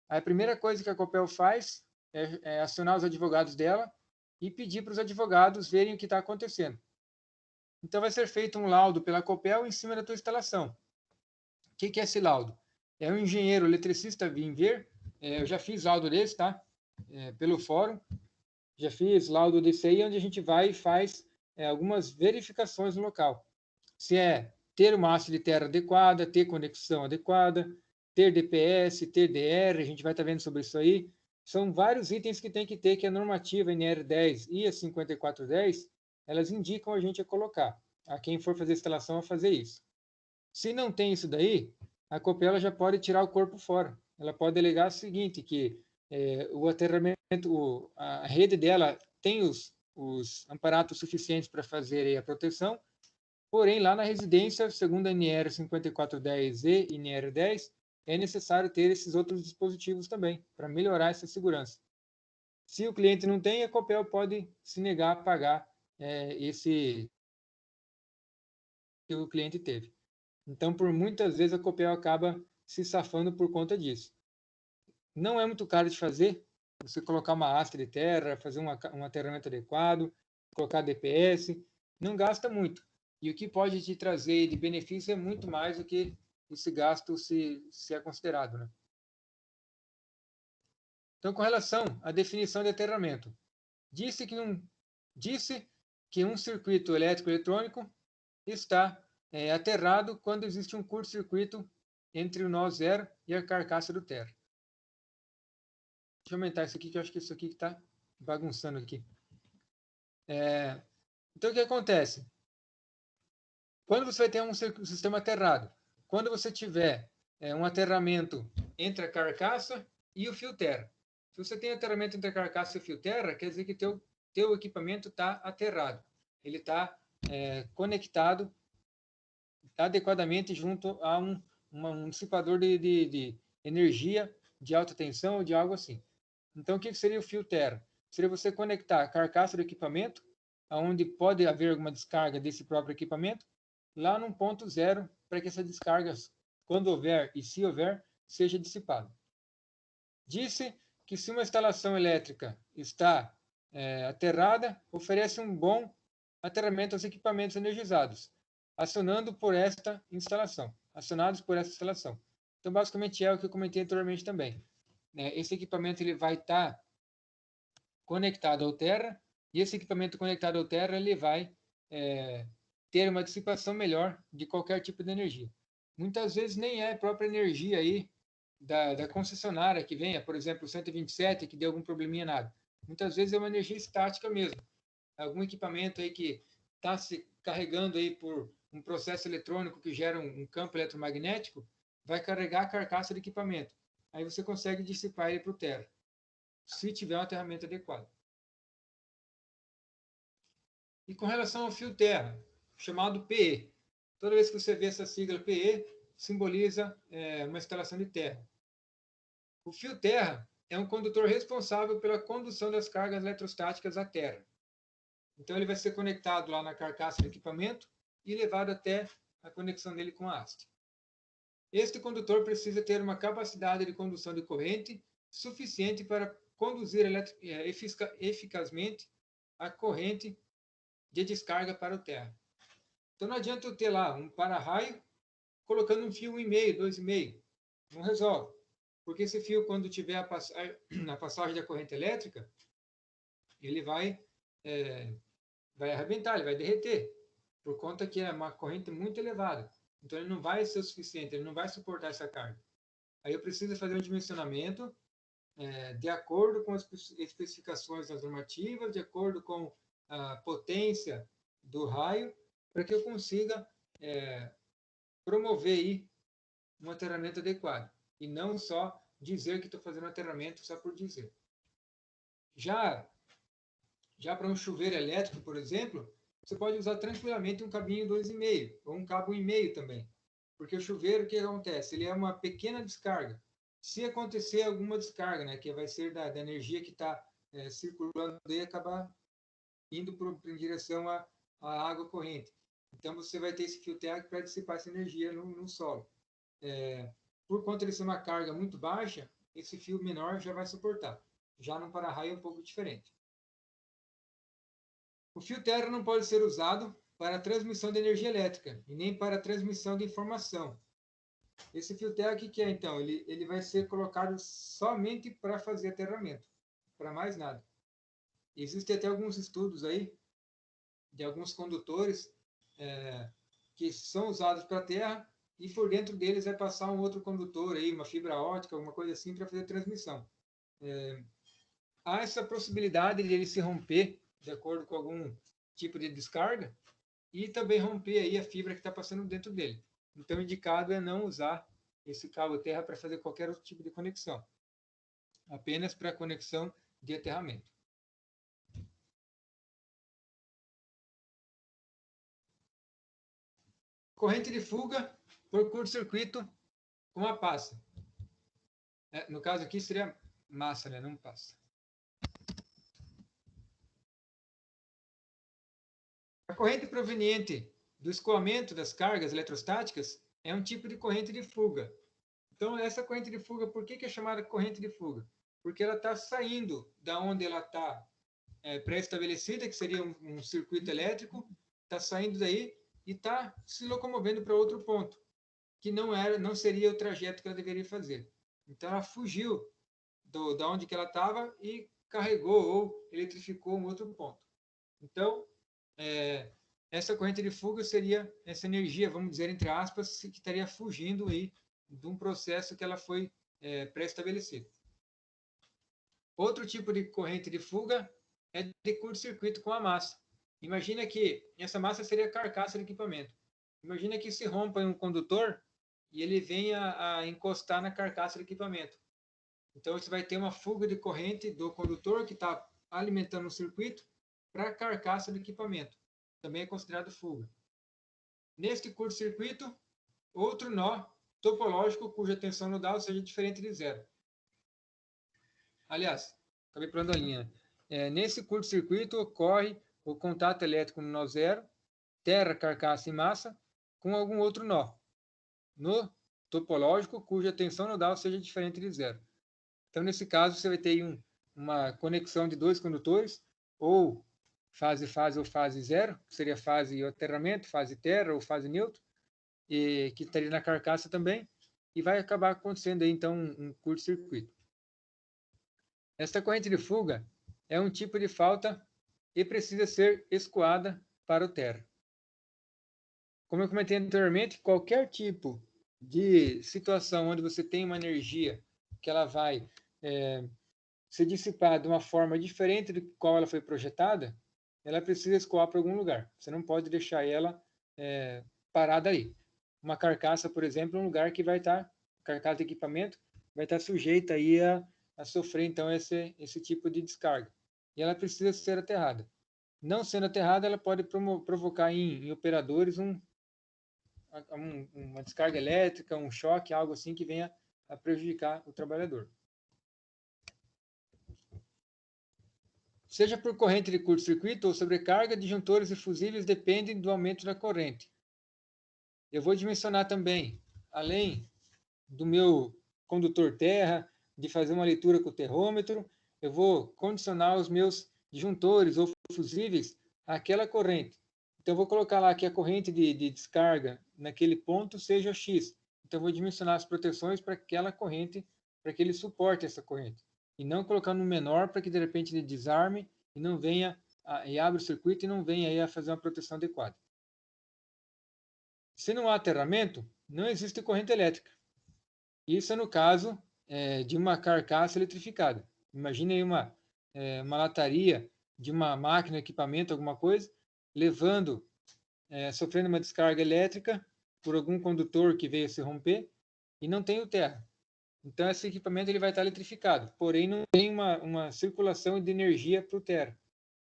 Aí, a primeira coisa que a Copel faz é acionar os advogados dela e pedir para os advogados verem o que está acontecendo. Então, vai ser feito um laudo pela Copel em cima da tua instalação. O que é esse laudo? É um engenheiro eletricista vir ver. Eu já fiz laudo desse, tá? Pelo fórum. Já fiz laudo desse aí, onde a gente vai e faz algumas verificações no local. Se é ter uma haste de terra adequada, ter conexão adequada, ter DPS, ter DR, a gente vai estar vendo sobre isso aí. São vários itens que tem que ter, que a normativa NR10 e a 5410, elas indicam a gente a colocar. A quem for fazer a instalação a fazer isso. Se não tem isso daí, a Copel já pode tirar o corpo fora. Ela pode alegar o seguinte, que o aterramento, a rede dela tem os amparatos suficientes para fazer a proteção, porém, lá na residência, segundo a NR 5410E e NR 10, é necessário ter esses outros dispositivos também, para melhorar essa segurança. Se o cliente não tem, a Copel pode se negar a pagar esse que o cliente teve. Então, por muitas vezes, a Copel acaba se safando por conta disso. Não é muito caro de fazer, você colocar uma haste de terra, fazer um aterramento adequado, colocar DPS, não gasta muito. E o que pode te trazer de benefício é muito mais do que esse gasto se é considerado, né? Então, com relação à definição de aterramento, disse que um circuito elétrico eletrônico está aterrado quando existe um curto-circuito entre o nó zero e a carcaça do terra. Deixa eu aumentar isso aqui, que eu acho que isso aqui está bagunçando aqui. Então, o que acontece? Quando você vai ter um sistema aterrado, quando você tiver um aterramento entre a carcaça e o fio terra. Se você tem aterramento entre a carcaça e o fio terra, quer dizer que teu equipamento está aterrado. Ele está conectado adequadamente junto a um dissipador de energia de alta tensão ou de algo assim. Então, o que seria o fio terra? Seria você conectar a carcaça do equipamento, onde pode haver alguma descarga desse próprio equipamento, lá num ponto zero, para que essa descarga, quando houver e se houver, seja dissipada. Disse que se uma instalação elétrica está aterrada, oferece um bom aterramento aos equipamentos energizados, acionados por esta instalação. Então, basicamente, é o que eu comentei anteriormente também. Esse equipamento ele vai estar conectado ao terra, e esse equipamento conectado ao terra ele vai ter uma dissipação melhor de qualquer tipo de energia. muitas vezes nem é a própria energia aí da concessionária que venha, por exemplo, o 127, que deu algum probleminha, nada. Muitas vezes é uma energia estática mesmo. Algum equipamento aí que está se carregando aí por um processo eletrônico que gera um campo eletromagnético, vai carregar a carcaça do equipamento. Aí você consegue dissipar ele para o Terra, se tiver um aterramento adequado. E com relação ao fio terra, chamado PE, toda vez que você vê essa sigla PE, simboliza uma instalação de terra. O fio terra é um condutor responsável pela condução das cargas eletrostáticas à terra. Então, ele vai ser conectado lá na carcaça do equipamento e levado até a conexão dele com a haste. Este condutor precisa ter uma capacidade de condução de corrente suficiente para conduzir eficazmente a corrente de descarga para o terra. Então, não adianta eu ter lá um para-raio colocando um fio 1,5, 2,5. Não resolve. Porque esse fio, quando tiver na passagem da corrente elétrica, ele vai arrebentar, ele vai derreter, por conta que é uma corrente muito elevada. Então, ele não vai ser o suficiente, ele não vai suportar essa carga. Aí eu preciso fazer um dimensionamento de acordo com as especificações das normativas, de acordo com a potência do raio, para que eu consiga promover aí um aterramento adequado. E não só dizer que estou fazendo aterramento só por dizer. Já para um chuveiro elétrico, por exemplo, você pode usar tranquilamente um cabinho 2,5 ou um cabo 1,5 também. Porque o chuveiro, o que acontece? Ele é uma pequena descarga. Se acontecer alguma descarga, né, que vai ser da energia que está circulando e acabar indo em direção à água corrente. Então, você vai ter esse fio terra para dissipar essa energia no solo. Por conta de ser uma carga muito baixa, esse fio menor já vai suportar. Já no para-raio é um pouco diferente. O fio terra não pode ser usado para transmissão de energia elétrica e nem para transmissão de informação. Esse fio terra, o que é então? Ele vai ser colocado somente para fazer aterramento, para mais nada. Existem até alguns estudos aí de alguns condutores que são usados para a terra e por dentro deles vai passar um outro condutor aí, uma fibra ótica, alguma coisa assim, para fazer transmissão. Há essa possibilidade de ele se romper de acordo com algum tipo de descarga e também romper aí a fibra que está passando dentro dele. Então, o indicado é não usar esse cabo terra para fazer qualquer outro tipo de conexão, apenas para conexão de aterramento. Corrente de fuga por curto-circuito com a passa. No caso aqui seria massa, né? Não passa. A corrente proveniente do escoamento das cargas eletrostáticas é um tipo de corrente de fuga. Então, essa corrente de fuga, por que é chamada corrente de fuga? Porque ela está saindo da onde ela está pré-estabelecida, que seria um circuito elétrico, está saindo daí e está se locomovendo para outro ponto, que não seria o trajeto que ela deveria fazer. Então, ela fugiu da onde que ela estava e carregou ou eletrificou um outro ponto. Então, essa corrente de fuga seria essa energia, vamos dizer, entre aspas, que estaria fugindo aí de um processo que ela foi pré-estabelecido. Outro tipo de corrente de fuga é de curto-circuito com a massa. Imagina que essa massa seria a carcaça do equipamento. Imagina que se rompa um condutor e ele venha a encostar na carcaça do equipamento. Então, você vai ter uma fuga de corrente do condutor que está alimentando o circuito para a carcaça do equipamento. Também é considerado fuga. Neste curto-circuito, outro nó topológico cuja tensão nodal seja diferente de zero. Aliás, acabei pulando a linha. Nesse curto-circuito ocorre o contato elétrico no nó zero, terra, carcaça e massa, com algum outro nó. No topológico, cuja tensão nodal seja diferente de zero. Então, nesse caso, você vai ter uma conexão de dois condutores, ou fase-fase ou fase zero, que seria fase aterramento, fase terra ou fase neutro, e que estaria na carcaça também, e vai acabar acontecendo aí, então, um curto-circuito. Esta corrente de fuga é um tipo de falta e precisa ser escoada para o terra. Como eu comentei anteriormente, qualquer tipo de situação onde você tem uma energia que ela vai ser dissipada de uma forma diferente do qual ela foi projetada, ela precisa escoar para algum lugar. Você não pode deixar ela parada aí. Uma carcaça, por exemplo, é um lugar que vai estar, carcaça de equipamento, vai estar sujeita aí a sofrer, então, esse tipo de descarga. E ela precisa ser aterrada. Não sendo aterrada, ela pode provocar em operadores uma descarga elétrica, um choque, algo assim que venha a prejudicar o trabalhador. Seja por corrente de curto-circuito ou sobrecarga, disjuntores e fusíveis dependem do aumento da corrente. Eu vou dimensionar também, além do meu condutor terra, de fazer uma leitura com o terrômetro, eu vou condicionar os meus disjuntores ou fusíveis àquela corrente. Então, eu vou colocar lá que a corrente de descarga naquele ponto seja X. Então, eu vou dimensionar as proteções para aquela corrente, para que ele suporte essa corrente. E não colocar no menor para que, de repente, ele desarme e não venha, e abra o circuito e não venha aí a fazer uma proteção adequada. Se não há aterramento, não existe corrente elétrica. Isso é no caso de uma carcaça eletrificada. Imagine aí uma lataria de uma máquina, equipamento, alguma coisa, sofrendo uma descarga elétrica por algum condutor que veio se romper e não tem o terra. Então, esse equipamento ele vai estar eletrificado, porém não tem uma circulação de energia para o terra.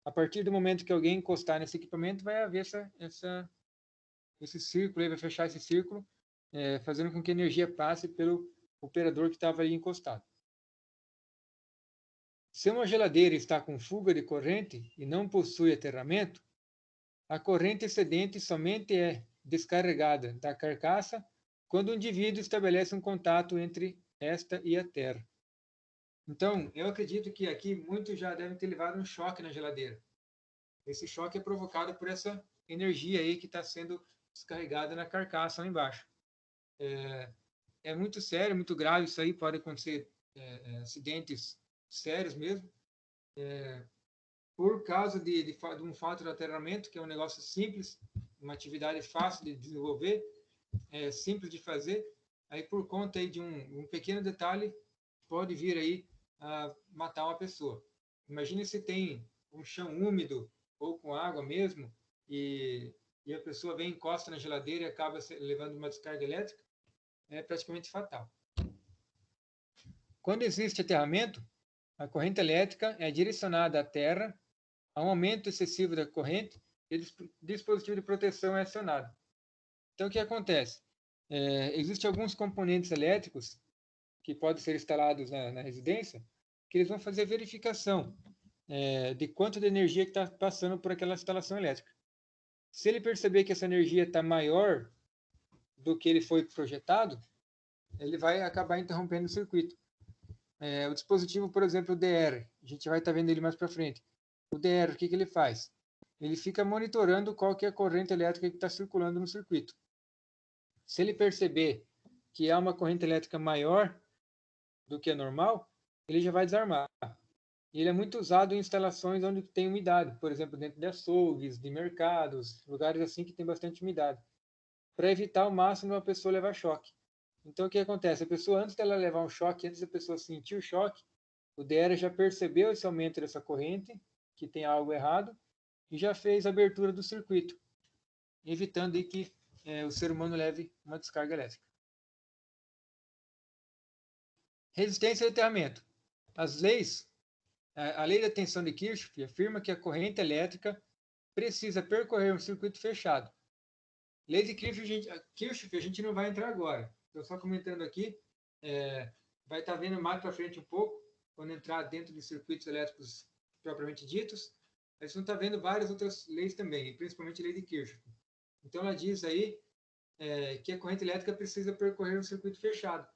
A partir do momento que alguém encostar nesse equipamento, vai haver esse círculo, vai fechar esse círculo, fazendo com que a energia passe pelo operador que estava aí encostado. Se uma geladeira está com fuga de corrente e não possui aterramento, a corrente excedente somente é descarregada da carcaça quando o indivíduo estabelece um contato entre esta e a terra. Então, eu acredito que aqui muitos já devem ter levado um choque na geladeira. Esse choque é provocado por essa energia aí que está sendo descarregada na carcaça lá embaixo. É muito sério, muito grave isso aí, pode acontecer acidentes sérios mesmo, por causa de um fato de aterramento, que é um negócio simples, uma atividade fácil de desenvolver, simples de fazer, aí por conta aí de um pequeno detalhe, pode vir aí a matar uma pessoa. Imagine se tem um chão úmido ou com água mesmo, e a pessoa vem, encosta na geladeira e acaba levando uma descarga elétrica, é praticamente fatal. Quando existe aterramento, a corrente elétrica é direcionada à terra, há um aumento excessivo da corrente e o dispositivo de proteção é acionado. Então, o que acontece? Existem alguns componentes elétricos que podem ser instalados na residência, que eles vão fazer verificação de quanto de energia que está passando por aquela instalação elétrica. Se ele perceber que essa energia está maior do que ele foi projetado, ele vai acabar interrompendo o circuito. O dispositivo, por exemplo, o DR, a gente vai estar vendo ele mais para frente. O DR, o que ele faz? Ele fica monitorando qual que é a corrente elétrica que está circulando no circuito. Se ele perceber que há uma corrente elétrica maior do que a normal, ele já vai desarmar. E ele é muito usado em instalações onde tem umidade, por exemplo, dentro de açougues, de mercados, lugares assim que tem bastante umidade, para evitar ao máximo uma pessoa levar choque. Então, o que acontece? A pessoa, antes dela levar um choque, antes da pessoa sentir o choque, o DR já percebeu esse aumento dessa corrente, que tem algo errado, e já fez a abertura do circuito, evitando aí que o ser humano leve uma descarga elétrica. Resistência e aterramento. A lei da tensão de Kirchhoff afirma que a corrente elétrica precisa percorrer um circuito fechado. Lei de Kirchhoff a gente não vai entrar agora. Estou só comentando aqui. Vai estar vendo mais para frente um pouco, quando entrar dentro de circuitos elétricos propriamente ditos. A gente não está vendo várias outras leis também, principalmente a lei de Kirchhoff. Então, ela diz aí que a corrente elétrica precisa percorrer um circuito fechado.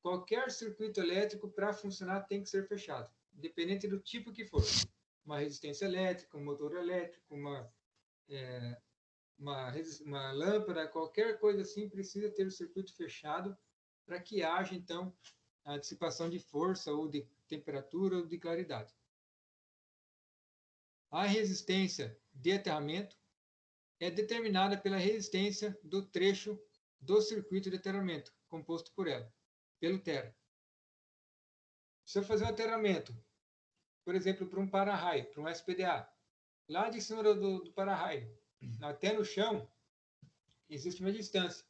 Qualquer circuito elétrico, para funcionar, tem que ser fechado, independente do tipo que for. Uma resistência elétrica, um motor elétrico, uma lâmpada, qualquer coisa assim, precisa ter o circuito fechado para que haja, então, a dissipação de força ou de temperatura ou de claridade. A resistência de aterramento é determinada pela resistência do trecho do circuito de aterramento composto por ela, pelo tera. Se eu fazer um aterramento, por exemplo, para um para-raio, para um SPDA, lá de cima do para-raio até no chão, existe uma distância.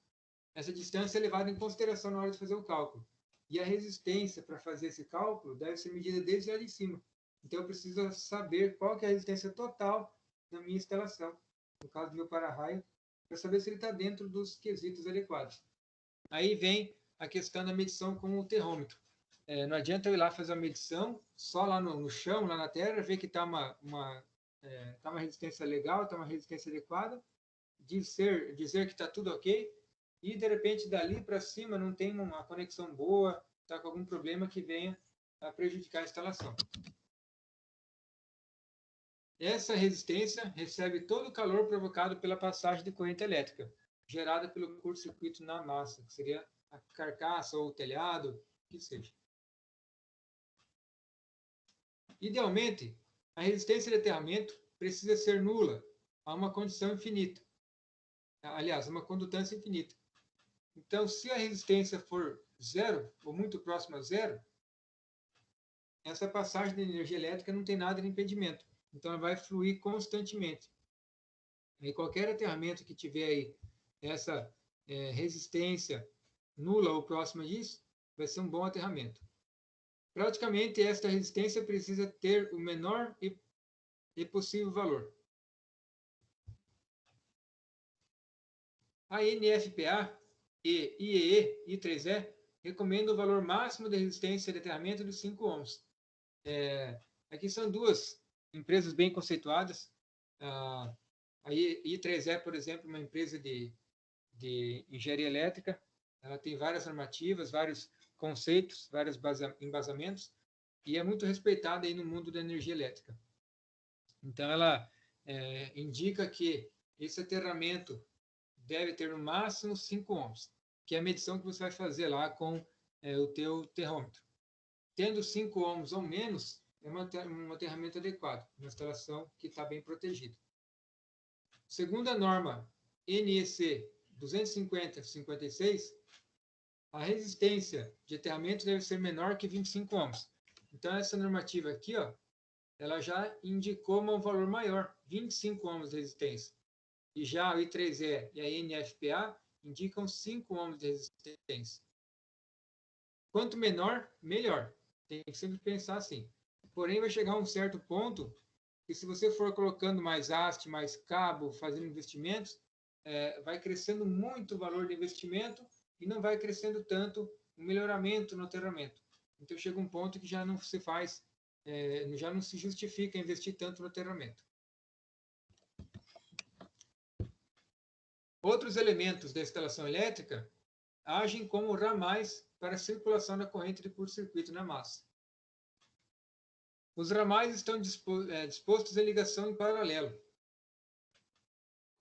Essa distância é levada em consideração na hora de fazer o cálculo. E a resistência para fazer esse cálculo deve ser medida desde lá de cima. Então, eu preciso saber qual que é a resistência total da minha instalação, no caso do meu para-raio, para saber se ele está dentro dos quesitos adequados. Aí vem a questão da medição com o terrômetro. Não adianta eu ir lá fazer a medição só lá no chão, lá na terra, ver que está uma resistência legal, está uma resistência adequada, dizer que está tudo ok, e de repente dali para cima não tem uma conexão boa, está com algum problema que venha a prejudicar a instalação. Essa resistência recebe todo o calor provocado pela passagem de corrente elétrica, gerada pelo curto-circuito na massa, que seria a carcaça ou o telhado, o que seja. Idealmente, a resistência de aterramento precisa ser nula a uma condição infinita. Aliás, uma condutância infinita. Então, se a resistência for zero, ou muito próxima a zero, essa passagem de energia elétrica não tem nada de impedimento. Então, ela vai fluir constantemente. E qualquer aterramento que tiver aí essa resistência nula ou próxima disso, vai ser um bom aterramento. Praticamente, esta resistência precisa ter o menor e possível valor. A NFPA e IEE, I3E, recomendam o valor máximo de resistência de aterramento de 5 ohms. Aqui são duas empresas bem conceituadas. A I3E, por exemplo, uma empresa de engenharia elétrica. Ela tem várias normativas, vários conceitos, vários embasamentos, e é muito respeitada aí no mundo da energia elétrica. Então, ela indica que esse aterramento deve ter no máximo 5 ohms, que é a medição que você vai fazer lá com o teu terrômetro. Tendo 5 ohms ou menos, é um aterramento adequado, uma instalação que está bem protegida. Segundo a norma NEC 250/56, a resistência de aterramento deve ser menor que 25 ohms. Então, essa normativa aqui, ela já indicou um valor maior, 25 ohms de resistência. E já o I3E e a NFPA indicam 5 ohms de resistência. Quanto menor, melhor. Tem que sempre pensar assim. Porém, vai chegar a um certo ponto que, se você for colocando mais haste, mais cabo, fazendo investimentos, vai crescendo muito o valor de investimento e não vai crescendo tanto o melhoramento no aterramento. Então, chega um ponto que já não se faz, já não se justifica investir tanto no aterramento. Outros elementos da instalação elétrica agem como ramais para a circulação da corrente de curto-circuito na massa. Os ramais estão dispostos em ligação em paralelo.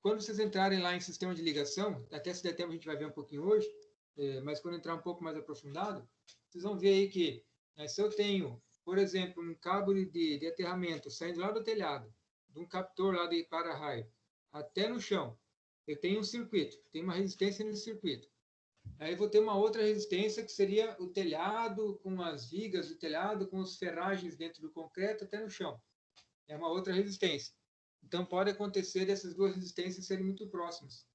Quando vocês entrarem lá em sistema de ligação, até se der tempo a gente vai ver um pouquinho hoje, mas quando entrar um pouco mais aprofundado, vocês vão ver aí que se eu tenho, por exemplo, um cabo de aterramento saindo lá do telhado, de um captor lá de para-raio, até no chão, eu tenho um circuito, tem uma resistência nesse circuito. Aí vou ter uma outra resistência que seria o telhado com as vigas do telhado, com as ferragens dentro do concreto até no chão. É uma outra resistência. Então, pode acontecer dessas duas resistências serem muito próximas.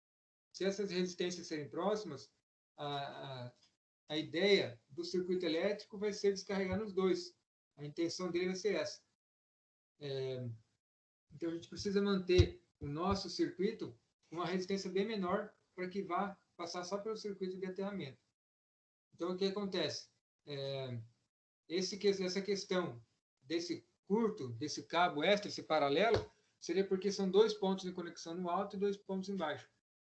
Se essas resistências serem próximas, a ideia do circuito elétrico vai ser descarregar nos dois. A intenção dele vai ser essa. Então, a gente precisa manter o nosso circuito com uma resistência bem menor para que vá passar só pelo circuito de aterramento. Então, o que acontece? Essa questão desse curto, desse cabo extra, esse paralelo, seria porque são 2 pontos de conexão no alto e 2 pontos embaixo,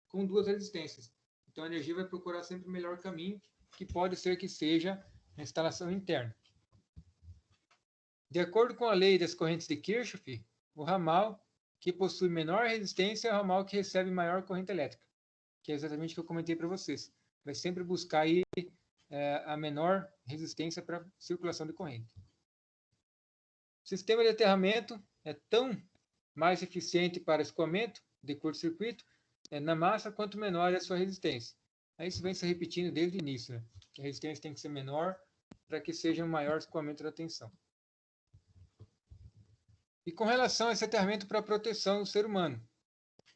com 2 resistências. Então, a energia vai procurar sempre o melhor caminho, que pode ser que seja a instalação interna. De acordo com a lei das correntes de Kirchhoff, o ramal que possui menor resistência é o ramal que recebe maior corrente elétrica, que é exatamente o que eu comentei para vocês. Vai sempre buscar aí, a menor resistência para circulação de corrente. O sistema de aterramento é tão mais eficiente para escoamento de curto-circuito na massa quanto menor é a sua resistência. Aí isso vem se repetindo desde o início, né? Que a resistência tem que ser menor para que seja um maior escoamento da tensão. E com relação a esse aterramento para proteção do ser humano,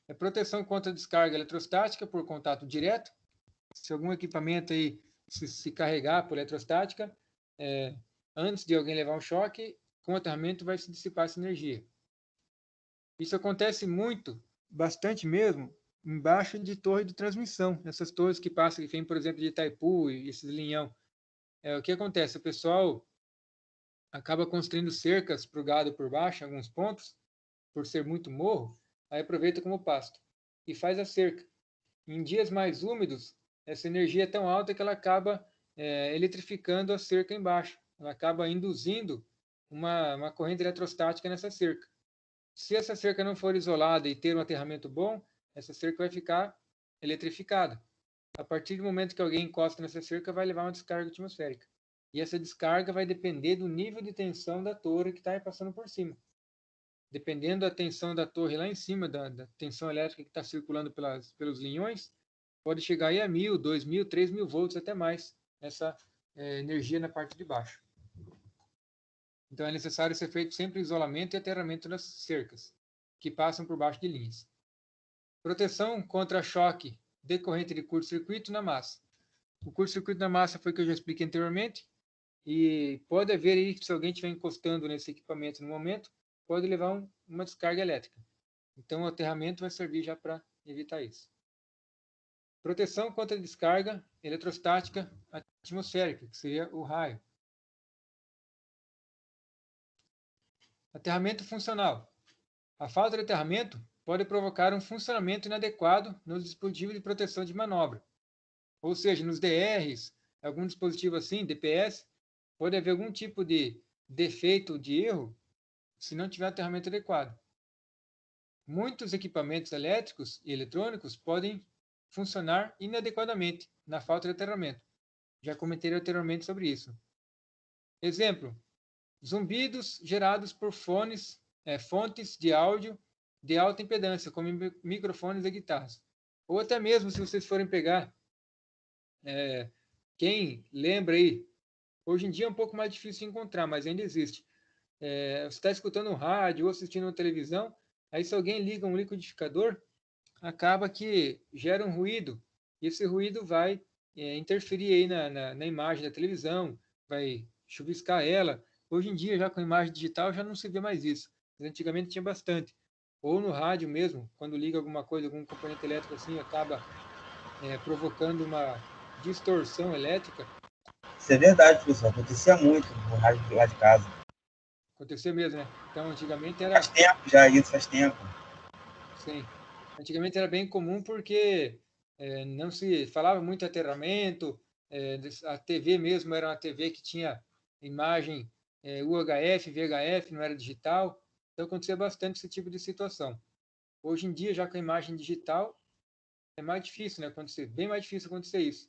é proteção contra descarga eletrostática por contato direto. Se algum equipamento aí se carregar por eletrostática, antes de alguém levar um choque, com o aterramento vai se dissipar essa energia. Isso acontece muito, bastante mesmo, embaixo de torre de transmissão. Essas torres que passam, que vem, por exemplo, de Itaipu e esses linhão. O que acontece? O pessoal acaba construindo cercas para o gado por baixo, em alguns pontos, por ser muito morro, aí aproveita como pasto e faz a cerca. Em dias mais úmidos, essa energia é tão alta que ela acaba eletrificando a cerca embaixo. Ela acaba induzindo uma corrente eletrostática nessa cerca. Se essa cerca não for isolada e ter um aterramento bom, essa cerca vai ficar eletrificada. A partir do momento que alguém encosta nessa cerca, vai levar uma descarga atmosférica. E essa descarga vai depender do nível de tensão da torre que está passando por cima. Dependendo da tensão da torre lá em cima, da tensão elétrica que está circulando pelos linhões, pode chegar aí a 1.000, 2.000, 3.000 volts, até mais, essa energia na parte de baixo. Então é necessário ser feito sempre isolamento e aterramento das cercas, que passam por baixo de linhas. Proteção contra choque decorrente de curto-circuito na massa. O curto-circuito na massa foi o que eu já expliquei anteriormente, e pode haver aí, se alguém estiver encostando nesse equipamento no momento, pode levar uma descarga elétrica. Então o aterramento vai servir já para evitar isso. Proteção contra descarga eletrostática atmosférica, que seria o raio. Aterramento funcional. A falta de aterramento pode provocar um funcionamento inadequado nos dispositivos de proteção de manobra. Ou seja, nos DRs, algum dispositivo assim, DPS, pode haver algum tipo de defeito, de erro, se não tiver aterramento adequado. Muitos equipamentos elétricos e eletrônicos podem funcionar inadequadamente na falta de aterramento. Já comentei anteriormente sobre isso. Exemplo: zumbidos gerados por fontes de áudio de alta impedância, como microfones e guitarras. Ou até mesmo, se vocês forem pegar, quem lembra aí, hoje em dia é um pouco mais difícil de encontrar, mas ainda existe. Você está escutando um rádio ou assistindo uma televisão, aí se alguém liga um liquidificador, acaba que gera um ruído, e esse ruído vai interferir aí na imagem da televisão, vai chuviscar ela. Hoje em dia, já com imagem digital, já não se vê mais isso. Mas antigamente tinha bastante. Ou no rádio mesmo, quando liga alguma coisa, algum componente elétrico assim, acaba provocando uma distorção elétrica. Isso é verdade, professor. Acontecia muito no rádio lá de casa. Acontecia mesmo, né? Então, antigamente era... Faz tempo já, isso faz tempo. Sim. Antigamente era bem comum porque não se falava muito de aterramento, a TV mesmo era uma TV que tinha imagem UHF, VHF, não era digital, então acontecia bastante esse tipo de situação. Hoje em dia, já com a imagem digital, é mais difícil, né, acontecer, bem mais difícil acontecer isso,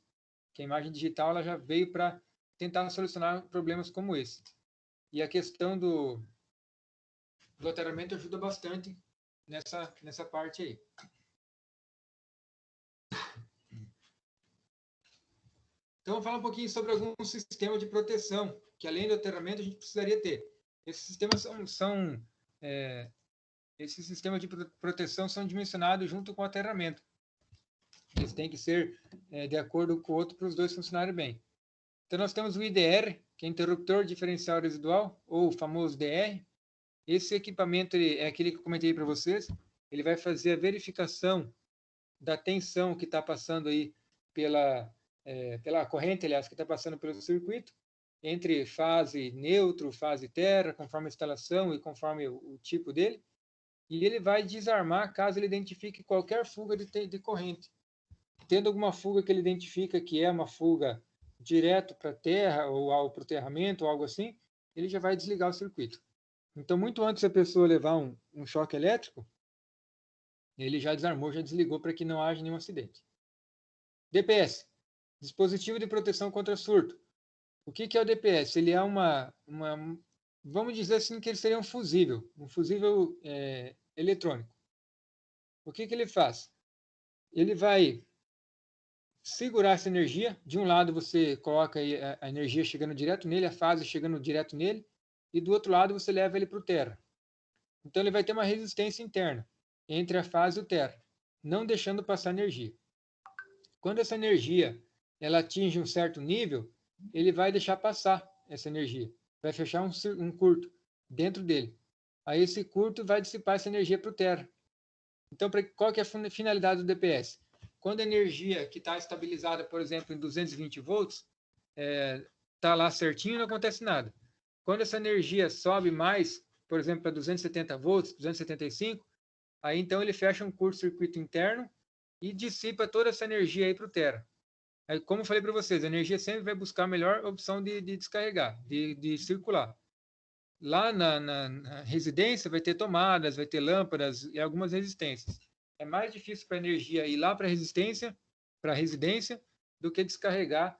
que a imagem digital ela já veio para tentar solucionar problemas como esse. E a questão do aterramento ajuda bastante nessa parte aí. Então, vamos falar um pouquinho sobre algum sistema de proteção, que além do aterramento a gente precisaria ter. Esses sistemas esses sistemas de proteção são dimensionados junto com o aterramento. Eles têm que ser de acordo com o outro para os dois funcionarem bem. Então, nós temos o IDR, que é interruptor diferencial residual, ou o famoso DR. Esse equipamento é aquele que eu comentei para vocês. Ele vai fazer a verificação da tensão que está passando aí pela corrente, aliás, que está passando pelo circuito, entre fase neutro, fase terra, conforme a instalação e conforme o tipo dele, e ele vai desarmar caso ele identifique qualquer fuga de corrente. Tendo alguma fuga que ele identifica que é uma fuga direto para a terra ou para o aterramento ou algo assim, ele já vai desligar o circuito. Então, muito antes da pessoa levar um choque elétrico, ele já desarmou, já desligou para que não haja nenhum acidente. DPS, dispositivo de proteção contra surto. O que é o DPS? Ele é vamos dizer assim que ele seria um fusível eletrônico. O que ele faz? Ele vai segurar essa energia. De um lado você coloca aí a energia chegando direto nele, a fase chegando direto nele, e do outro lado você leva ele para o Terra. Então ele vai ter uma resistência interna entre a fase e o Terra, não deixando passar energia. Quando essa energia ela atinge um certo nível, ele vai deixar passar essa energia, vai fechar um curto dentro dele. Aí esse curto vai dissipar essa energia para o Terra. Então, qual que é a finalidade do DPS? Quando a energia que está estabilizada, por exemplo, em 220 volts, está lá certinho, não acontece nada. Quando essa energia sobe mais, por exemplo, para 270 volts, 275, aí então ele fecha um curto-circuito interno e dissipa toda essa energia aí para o Terra. Aí, como eu falei para vocês, a energia sempre vai buscar a melhor opção de descarregar, de circular. Lá na residência vai ter tomadas, vai ter lâmpadas e algumas resistências. É mais difícil para a energia ir lá para a residência, do que descarregar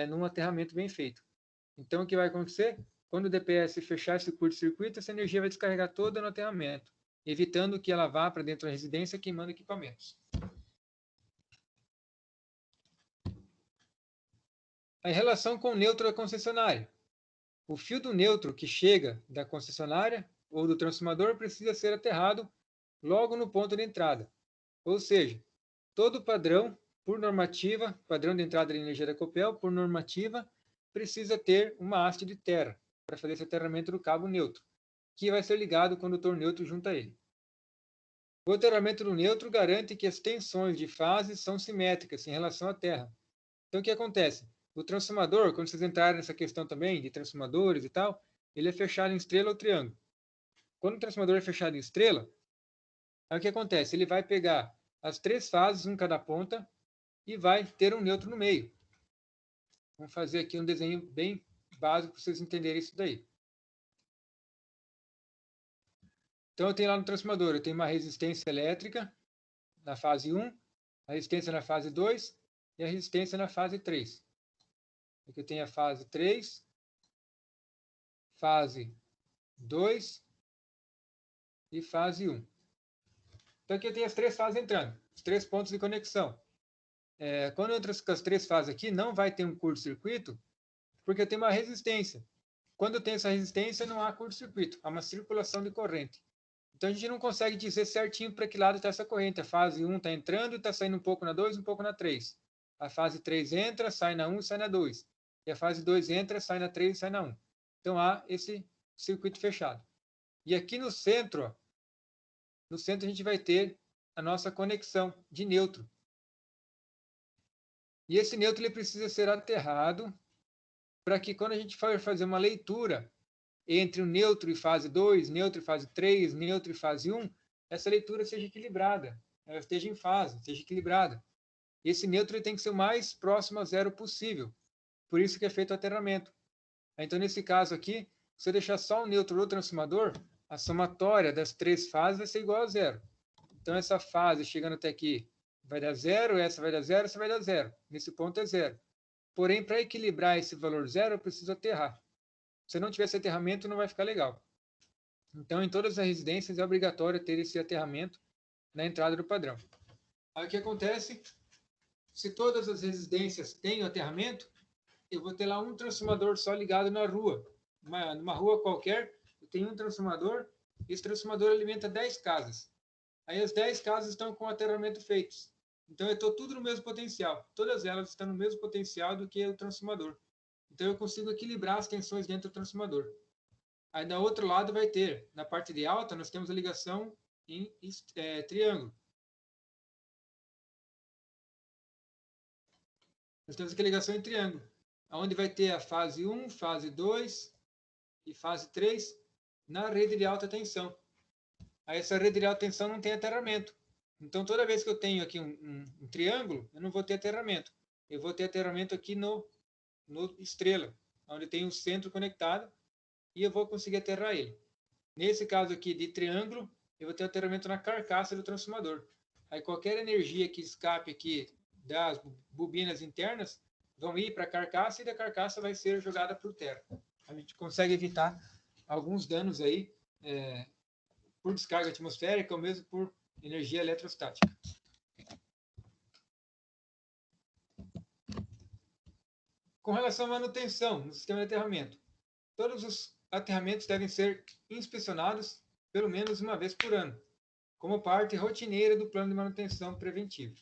num aterramento bem feito. Então, o que vai acontecer? Quando o DPS fechar esse curto-circuito, essa energia vai descarregar toda no aterramento, evitando que ela vá para dentro da residência queimando equipamentos. A relação com o neutro da concessionária. O fio do neutro que chega da concessionária ou do transformador precisa ser aterrado logo no ponto de entrada. Ou seja, todo padrão, por normativa, padrão de entrada de energia da Copel, por normativa, precisa ter uma haste de terra para fazer esse aterramento do cabo neutro, que vai ser ligado com o condutor neutro junto a ele. O aterramento do neutro garante que as tensões de fase são simétricas em relação à terra. Então, o que acontece? O transformador, quando vocês entrarem nessa questão também de transformadores e tal, ele é fechado em estrela ou triângulo. Quando o transformador é fechado em estrela, aí o que acontece? Ele vai pegar as 3 fases, um em cada ponta, e vai ter um neutro no meio. Vamos fazer aqui um desenho bem básico para vocês entenderem isso daí. Então, eu tenho lá no transformador, eu tenho uma resistência elétrica na fase 1, a resistência na fase 2 e a resistência na fase 3. Aqui eu tenho a fase 3, fase 2 e fase 1. Então, aqui eu tenho as 3 fases entrando, os 3 pontos de conexão. Quando eu entro com as 3 fases aqui, não vai ter um curto-circuito, porque eu tenho uma resistência. Quando eu tenho essa resistência, não há curto-circuito, há uma circulação de corrente. Então, a gente não consegue dizer certinho para que lado está essa corrente. A fase 1 está entrando e está saindo um pouco na 2, um pouco na 3. A fase 3 entra, sai na 1 e sai na 2. E a fase 2 entra, sai na 3 e sai na 1. Então, há esse circuito fechado. E aqui no centro, ó, no centro a gente vai ter a nossa conexão de neutro. E esse neutro ele precisa ser aterrado para que quando a gente for fazer uma leitura entre o neutro e fase 2, neutro e fase 3, neutro e fase 1, essa leitura seja equilibrada, ela esteja em fase, seja equilibrada. Esse neutro ele tem que ser o mais próximo a zero possível. Por isso que é feito o aterramento. Então, nesse caso aqui, se eu deixar só o neutro do transformador, a somatória das 3 fases vai ser igual a zero. Então, essa fase chegando até aqui vai dar zero, essa vai dar zero, essa vai dar zero. Nesse ponto é zero. Porém, para equilibrar esse valor zero, eu preciso aterrar. Se não tiver esse aterramento, não vai ficar legal. Então, em todas as residências é obrigatório ter esse aterramento na entrada do padrão. Aí o que acontece? Se todas as residências têm o aterramento, eu vou ter lá um transformador só ligado na rua. Numa rua qualquer, eu tenho um transformador, esse transformador alimenta 10 casas. Aí as 10 casas estão com o aterramento feitos. Então, eu estou tudo no mesmo potencial. Todas elas estão no mesmo potencial do que o transformador. Então, eu consigo equilibrar as tensões dentro do transformador. Aí, do outro lado, vai ter, na parte de alta, nós temos a ligação em triângulo. Nós temos aqui a ligação em triângulo, onde vai ter a fase 1, fase 2 e fase 3 na rede de alta tensão. Aí, essa rede de alta tensão não tem aterramento. Então, toda vez que eu tenho aqui um triângulo, eu não vou ter aterramento. Eu vou ter aterramento aqui no estrela, onde tem um centro conectado, e eu vou conseguir aterrar ele. Nesse caso aqui de triângulo, eu vou ter aterramento na carcaça do transformador. Aí qualquer energia que escape aqui das bobinas internas vão ir para a carcaça e da carcaça vai ser jogada para o terra. A gente consegue evitar alguns danos aí por descarga atmosférica ou mesmo por energia eletrostática. Com relação à manutenção no sistema de aterramento, todos os aterramentos devem ser inspecionados pelo menos uma vez por ano, como parte rotineira do plano de manutenção preventivo.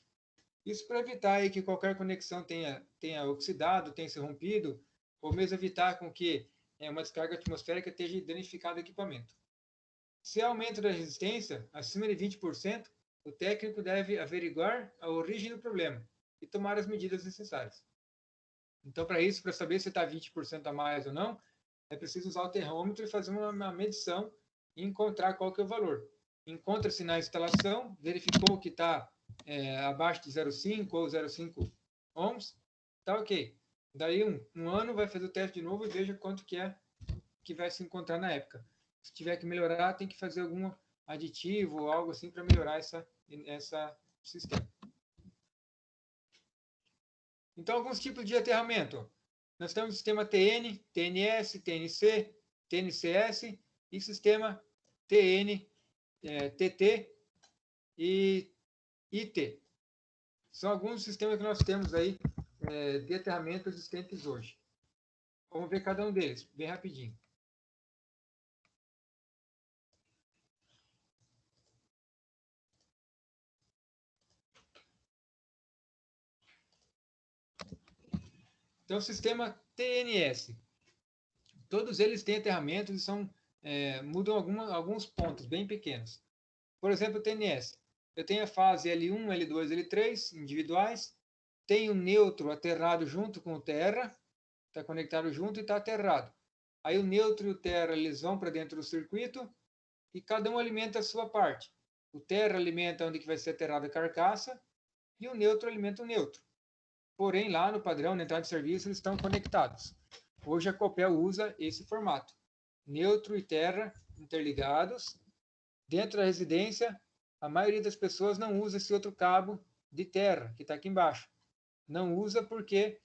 Isso para evitar aí que qualquer conexão tenha oxidado, tenha se rompido, ou mesmo evitar com que uma descarga atmosférica esteja danificado o equipamento. Se há aumento da resistência, acima de 20%, o técnico deve averiguar a origem do problema e tomar as medidas necessárias. Então, para isso, para saber se está 20% a mais ou não, é preciso usar o termômetro e fazer uma medição e encontrar qual que é o valor. Encontra-se na instalação, verificou que está abaixo de 0,5 ou 0,5 ohms, está ok. Daí um ano vai fazer o teste de novo e veja quanto que é que vai se encontrar na época. Se tiver que melhorar, tem que fazer algum aditivo ou algo assim para melhorar esse sistema. Então, alguns tipos de aterramento. Nós temos o sistema TN, TNS, TNC, TNCS e sistema TN, TT e IT. São alguns sistemas que nós temos aí de aterramento existentes hoje. Vamos ver cada um deles, bem rapidinho. Então, o sistema TNS. Todos eles têm aterramentos e mudam alguns pontos bem pequenos. Por exemplo, o TNS. Eu tenho a fase L1, L2, L3 individuais. Tenho o neutro aterrado junto com o terra. Está conectado junto e está aterrado. Aí o neutro e o terra eles vão para dentro do circuito e cada um alimenta a sua parte. O terra alimenta onde que vai ser aterrada a carcaça e o neutro alimenta o neutro. Porém, lá no padrão, na entrada de serviço, eles estão conectados. Hoje a Copel usa esse formato. Neutro e terra interligados. Dentro da residência, a maioria das pessoas não usa esse outro cabo de terra, que está aqui embaixo. Não usa porque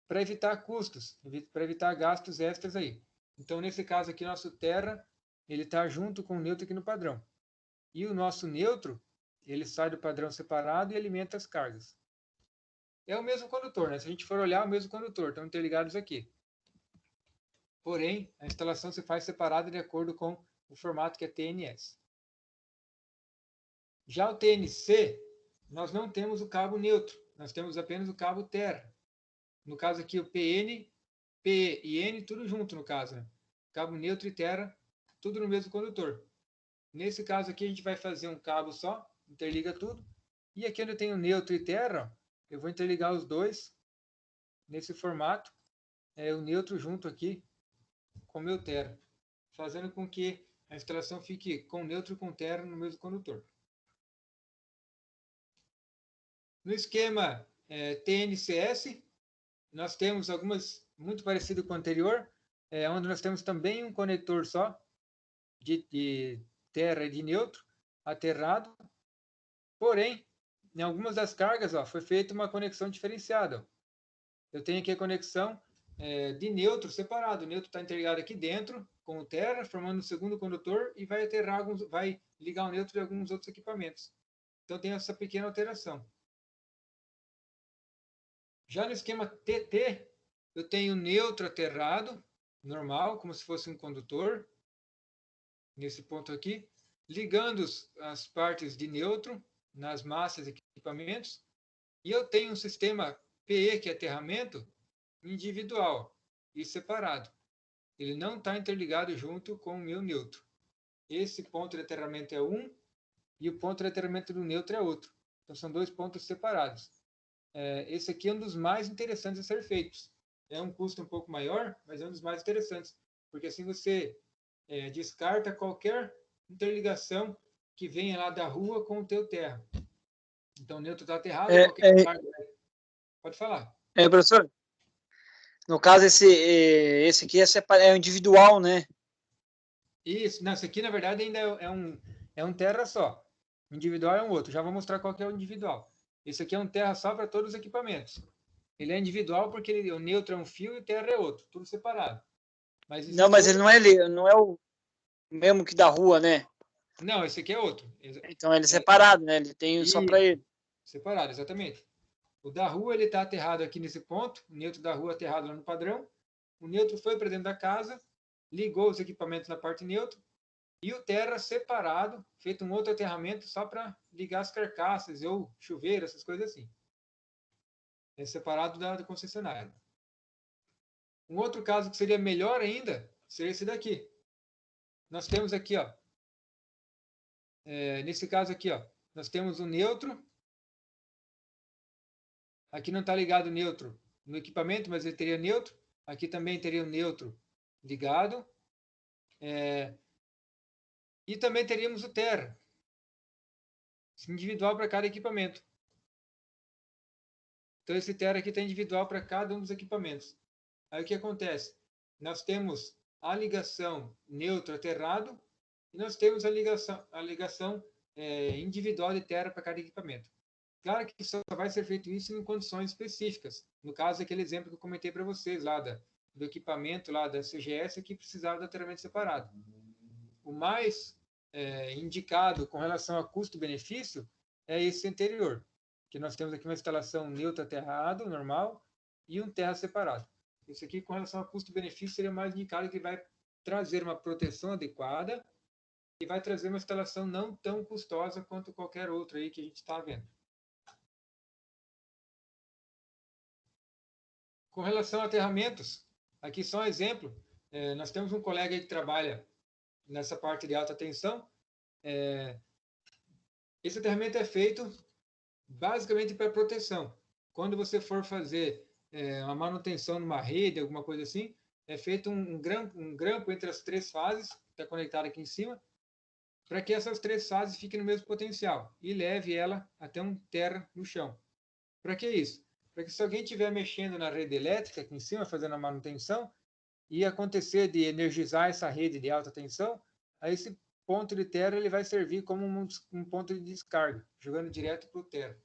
para evitar custos, para evitar gastos extras aí. Então, nesse caso aqui, nosso terra, ele está junto com o neutro aqui no padrão. E o nosso neutro, ele sai do padrão separado e alimenta as cargas. É o mesmo condutor, né? Se a gente for olhar, é o mesmo condutor, estão interligados aqui. Porém, a instalação se faz separada de acordo com o formato que é TNS. Já o TNC, nós não temos o cabo neutro, nós temos apenas o cabo terra. No caso aqui, o PN, P e N, tudo junto no caso, né? Cabo neutro e terra, tudo no mesmo condutor. Nesse caso aqui, a gente vai fazer um cabo só, interliga tudo. E aqui onde eu tenho neutro e terra, eu vou interligar os dois nesse formato, o neutro junto aqui com o meu terra, fazendo com que a instalação fique com neutro e com terra no mesmo condutor. No esquema TNCS, nós temos algumas muito parecido com o anterior, onde nós temos também um conector só de terra e de neutro aterrado, porém, em algumas das cargas, foi feita uma conexão diferenciada. Eu tenho aqui a conexão de neutro separado. O neutro está interligado aqui dentro com o terra, formando o segundo condutor e vai ligar o neutro de alguns outros equipamentos. Então tem essa pequena alteração. Já no esquema TT, eu tenho neutro aterrado, normal, como se fosse um condutor, nesse ponto aqui, ligando as partes de neutro nas massas e equipamentos, e eu tenho um sistema PE, que é aterramento, individual e separado. Ele não está interligado junto com o meu neutro. Esse ponto de aterramento é um e o ponto de aterramento do neutro é outro. Então, são dois pontos separados. Esse aqui é um dos mais interessantes a ser feitos. É um custo um pouco maior, mas é um dos mais interessantes, porque assim você descarta qualquer interligação que venha lá da rua com o teu terra. Então, o neutro está aterrado. Pode falar. Professor, no caso, esse aqui é individual, né? Isso. Não, esse aqui, na verdade, ainda é um terra só. Individual é um outro. Já vou mostrar qual que é o individual. Esse aqui é um terra só para todos os equipamentos. Ele é individual porque o neutro é um fio e o terra é outro. Tudo separado. Mas ele não é o mesmo que da rua, né? Não, esse aqui é outro. Então ele é separado, né? Ele tem só para ele. Separado, exatamente. O da rua ele está aterrado aqui nesse ponto, o neutro da rua aterrado lá no padrão. O neutro foi para dentro da casa, ligou os equipamentos na parte neutro, e o terra separado, feito um outro aterramento só para ligar as carcaças ou chuveiro, essas coisas assim. É separado da concessionária. Um outro caso que seria melhor ainda seria esse daqui. Nós temos aqui, ó, nesse caso aqui, ó, nós temos o neutro. Aqui não está ligado o neutro no equipamento, mas ele teria neutro. Aqui também teria o neutro ligado. E também teríamos o terra, individual para cada equipamento. Então, esse terra aqui está individual para cada um dos equipamentos. Aí, o que acontece? Nós temos a ligação neutro-aterrado e nós temos a ligação individual de terra para cada equipamento. Claro que só vai ser feito isso em condições específicas. No caso, aquele exemplo que eu comentei para vocês lá do equipamento lá da CGS que precisava de aterramento separado. O mais indicado com relação a custo-benefício é esse anterior, que nós temos aqui uma instalação neutro-aterrado, normal, e um terra separado. Esse aqui, com relação a custo-benefício, seria mais indicado, que vai trazer uma proteção adequada e vai trazer uma instalação não tão custosa quanto qualquer outra aí que a gente está vendo. Com relação a aterramentos, aqui só um exemplo. Nós temos um colega aí que trabalha nessa parte de alta tensão. Esse aterramento é feito basicamente para proteção. Quando você for fazer uma manutenção numa rede, alguma coisa assim, é feito um grampo entre as 3 fases, que está conectado aqui em cima, para que essas 3 fases fiquem no mesmo potencial e leve ela até um terra no chão. Para que isso? Para que se alguém estiver mexendo na rede elétrica aqui em cima, fazendo a manutenção, e acontecer de energizar essa rede de alta tensão, aí esse ponto de terra ele vai servir como um ponto de descarga, jogando direto para o terra.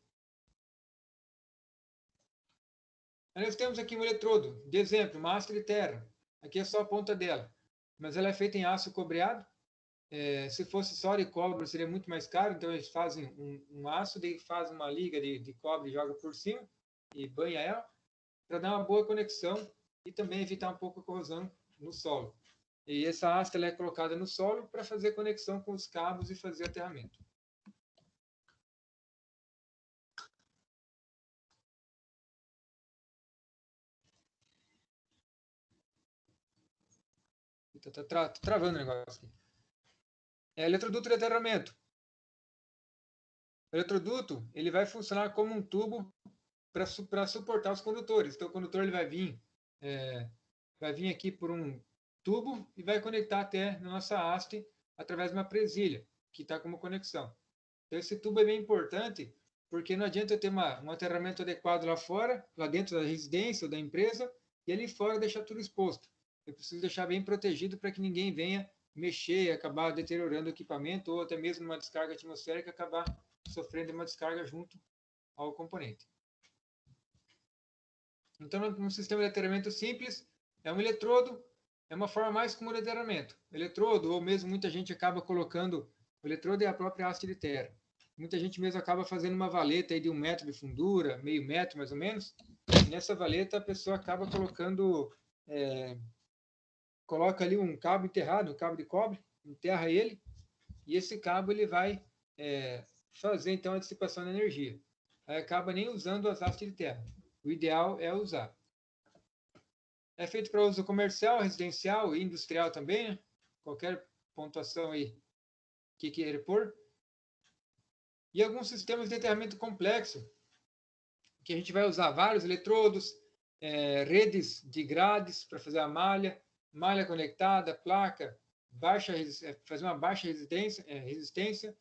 Aí nós temos aqui um eletrodo, de exemplo, uma haste de terra. Aqui é só a ponta dela, mas ela é feita em aço cobreado. Se fosse só de cobre, seria muito mais caro, então eles fazem um aço, daí fazem uma liga de cobre e joga por cima, e banha ela, para dar uma boa conexão e também evitar um pouco a corrosão no solo. E essa haste ela é colocada no solo para fazer conexão com os cabos e fazer aterramento. Está travando o negócio aqui. Eletroduto de aterramento. O eletroduto ele vai funcionar como um tubo para suportar os condutores. Então, o condutor ele vai vir aqui por um tubo e vai conectar até na nossa haste através de uma presilha, que está como conexão. Então, esse tubo é bem importante, porque não adianta eu ter um aterramento adequado lá fora, lá dentro da residência ou da empresa, e ali fora deixar tudo exposto. Eu preciso deixar bem protegido para que ninguém venha mexer e acabar deteriorando o equipamento, ou até mesmo numa descarga atmosférica acabar sofrendo uma descarga junto ao componente. Então, num sistema de aterramento simples, é um eletrodo, é uma forma mais comum de aterramento. Eletrodo, ou mesmo muita gente acaba colocando, o eletrodo é a própria haste de terra. Muita gente mesmo acaba fazendo uma valeta aí de 1 metro de fundura, meio metro mais ou menos, e nessa valeta a pessoa acaba colocando, coloca ali um cabo enterrado, um cabo de cobre, enterra ele, e esse cabo ele vai fazer então a dissipação de energia. Aí acaba nem usando as hastes de terra. O ideal é usar. É feito para uso comercial, residencial e industrial também, né? Qualquer pontuação aí que queira pôr. E alguns sistemas de aterramento complexo, que a gente vai usar vários eletrodos, redes de grades para fazer a malha conectada, placa, fazer uma baixa resistência,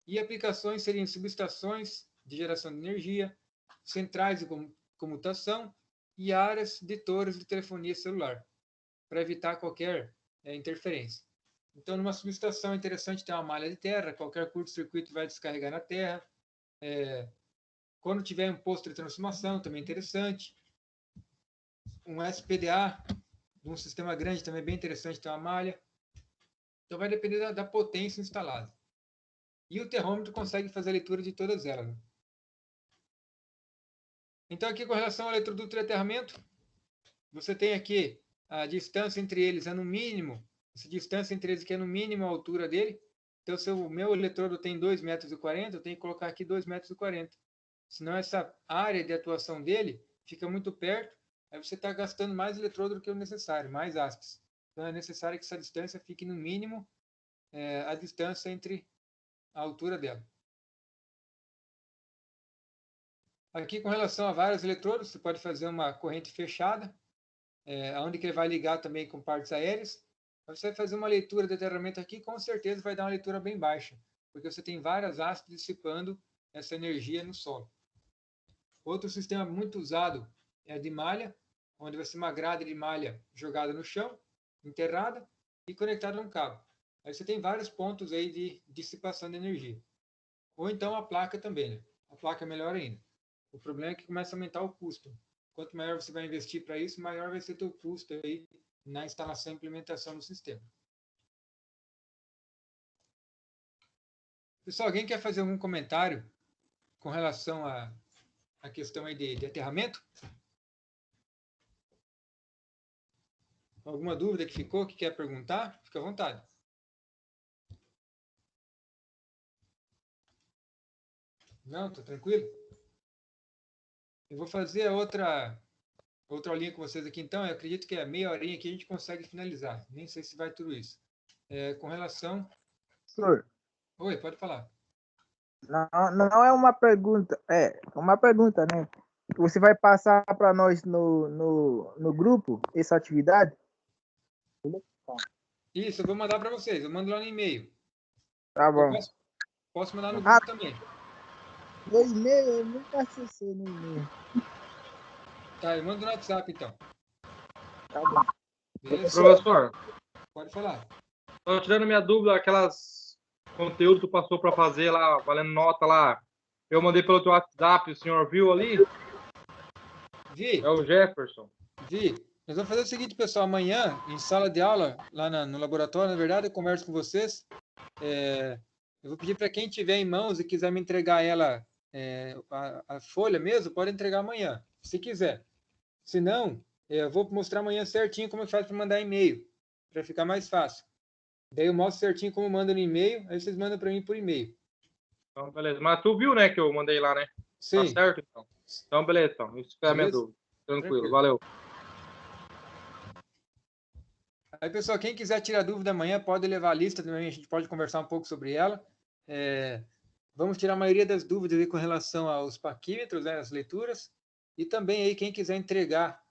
e aplicações seriam subestações de geração de energia, centrais de comutação e áreas de torres de telefonia celular, para evitar qualquer interferência. Então, numa subestação é interessante ter uma malha de terra, qualquer curto-circuito vai descarregar na terra. Quando tiver um posto de transformação, também é interessante. Um SPDA, de um sistema grande, também é bem interessante ter uma malha. Então, vai depender da potência instalada. E o termômetro consegue fazer a leitura de todas elas, né? Então, aqui com relação ao eletroduto de aterramento, você tem aqui a distância entre eles é no mínimo, essa distância entre eles aqui é no mínimo a altura dele. Então, se o meu eletrodo tem 2,40 metros, eu tenho que colocar aqui 2,40 metros. Senão, essa área de atuação dele fica muito perto, aí você está gastando mais eletrodo do que o necessário, mais aspas. Então, é necessário que essa distância fique no mínimo a distância entre a altura dela. Aqui, com relação a vários eletrodos, você pode fazer uma corrente fechada, onde que ele vai ligar também com partes aéreas. Você vai fazer uma leitura de aterramento aqui, com certeza vai dar uma leitura bem baixa, porque você tem várias hastes dissipando essa energia no solo. Outro sistema muito usado é a de malha, onde vai ser uma grade de malha jogada no chão, enterrada e conectada a um cabo. Aí você tem vários pontos aí de dissipação de energia. Ou então a placa também, né? A placa é melhor ainda. O problema é que começa a aumentar o custo. Quanto maior você vai investir para isso, maior vai ser o teu custo aí na instalação e implementação do sistema. Pessoal, alguém quer fazer algum comentário com relação à questão aí de aterramento? Alguma dúvida que ficou, que quer perguntar? Fica à vontade. Não, tá tranquilo? Eu vou fazer outra aulinha com vocês aqui, então. Eu acredito que é meia horinha que a gente consegue finalizar. Nem sei se vai tudo isso. Com relação... Senhor, Oi, pode falar. não é uma pergunta, é uma pergunta, né? Você vai passar para nós no grupo essa atividade? Isso, eu vou mandar para vocês. Eu mando lá no e-mail. Tá bom. Posso mandar no grupo também. No e-mail, eu nunca acessei no e-mail. Tá, eu mando no WhatsApp, então. Tá bom. Beleza? Professor, pode falar. Estou tirando minha dúvida, aquelas conteúdo que tu passou para fazer lá, valendo nota lá. Eu mandei pelo teu WhatsApp, o senhor viu ali? Vi. É o Jefferson. Vi. Nós vamos fazer o seguinte, pessoal. Amanhã, em sala de aula, lá no laboratório, na verdade, eu converso com vocês. Eu vou pedir para quem tiver em mãos e quiser me entregar ela, a folha mesmo, pode entregar amanhã, se quiser. Se não, eu vou mostrar amanhã certinho como faz para mandar e-mail, para ficar mais fácil. Daí eu mostro certinho como manda no e-mail, aí vocês mandam para mim por e-mail. Então, beleza. Mas tu viu, né, que eu mandei lá, né? Sim. Tá certo, então. Então, beleza, então. Isso que é a minha dúvida. Tranquilo, valeu. Aí, pessoal, quem quiser tirar dúvida amanhã, pode levar a lista também, a gente pode conversar um pouco sobre ela. Vamos tirar a maioria das dúvidas aí com relação aos paquímetros, né, as leituras. E também aí, quem quiser entregar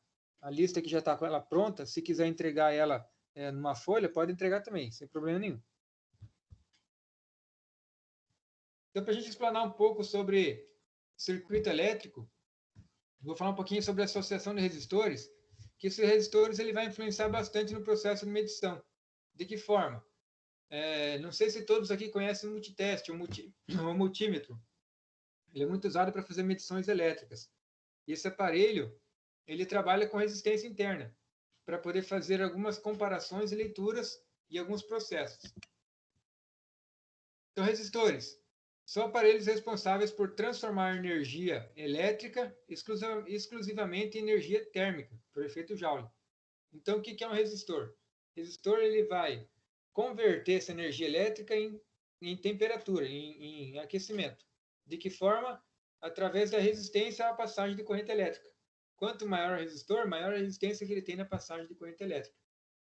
a lista que já está com ela pronta, se quiser entregar ela numa folha, pode entregar também, sem problema nenhum. Então, para a gente explanar um pouco sobre circuito elétrico, vou falar um pouquinho sobre a associação de resistores, que esses resistores ele vai influenciar bastante no processo de medição. De que forma? Não sei se todos aqui conhecem o multiteste, o multímetro. Ele é muito usado para fazer medições elétricas. E esse aparelho, ele trabalha com resistência interna, para poder fazer algumas comparações e leituras e alguns processos. Então, resistores são aparelhos responsáveis por transformar energia elétrica exclusivamente em energia térmica, por efeito Joule. Então, o que é um resistor? O resistor ele vai converter essa energia elétrica em temperatura, em aquecimento. De que forma? Através da resistência à passagem de corrente elétrica. Quanto maior o resistor, maior a resistência que ele tem na passagem de corrente elétrica.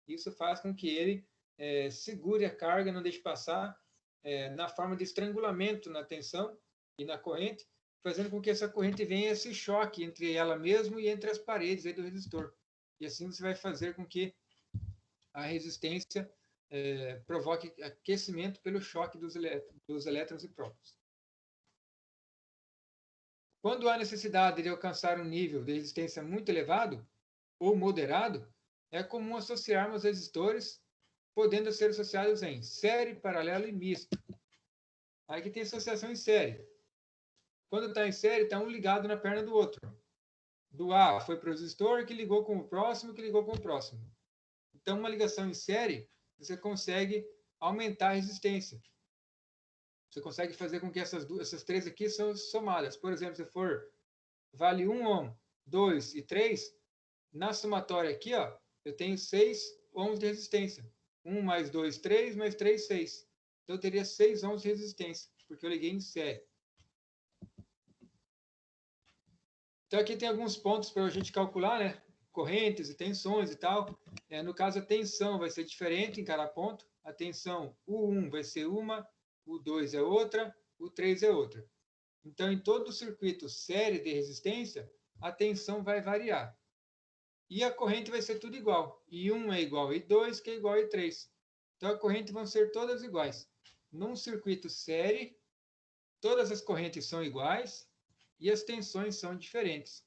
Isso faz com que ele segure a carga, não deixe passar, na forma de estrangulamento na tensão e na corrente, fazendo com que essa corrente venha esse choque entre ela mesma e entre as paredes aí do resistor. E assim você vai fazer com que a resistência provoque aquecimento pelo choque dos elétrons e prótons. Quando há necessidade de alcançar um nível de resistência muito elevado ou moderado, é comum associarmos resistores, podendo ser associados em série, paralelo e misto. Aqui tem associação em série. Quando está em série, está um ligado na perna do outro. Do A foi para o resistor, que ligou com o próximo, que ligou com o próximo. Então, uma ligação em série, você consegue aumentar a resistência. Você consegue fazer com que essas três aqui são somadas. Por exemplo, se for vale 1 ohm, 2 e 3, na somatória aqui, ó, eu tenho 6 ohms de resistência. 1 mais 2, 3, mais 3, 6. Então, eu teria 6 ohms de resistência, porque eu liguei em série. Então, aqui tem alguns pontos para a gente calcular, né? Correntes e tensões e tal. No caso, a tensão vai ser diferente em cada ponto. A tensão U1 vai ser uma, U2 é outra, U3 é outra. Então, em todo o circuito série de resistência, a tensão vai variar. E a corrente vai ser tudo igual. I1 é igual a I2, que é igual a I3. Então, a corrente vão ser todas iguais. Num circuito série, todas as correntes são iguais e as tensões são diferentes.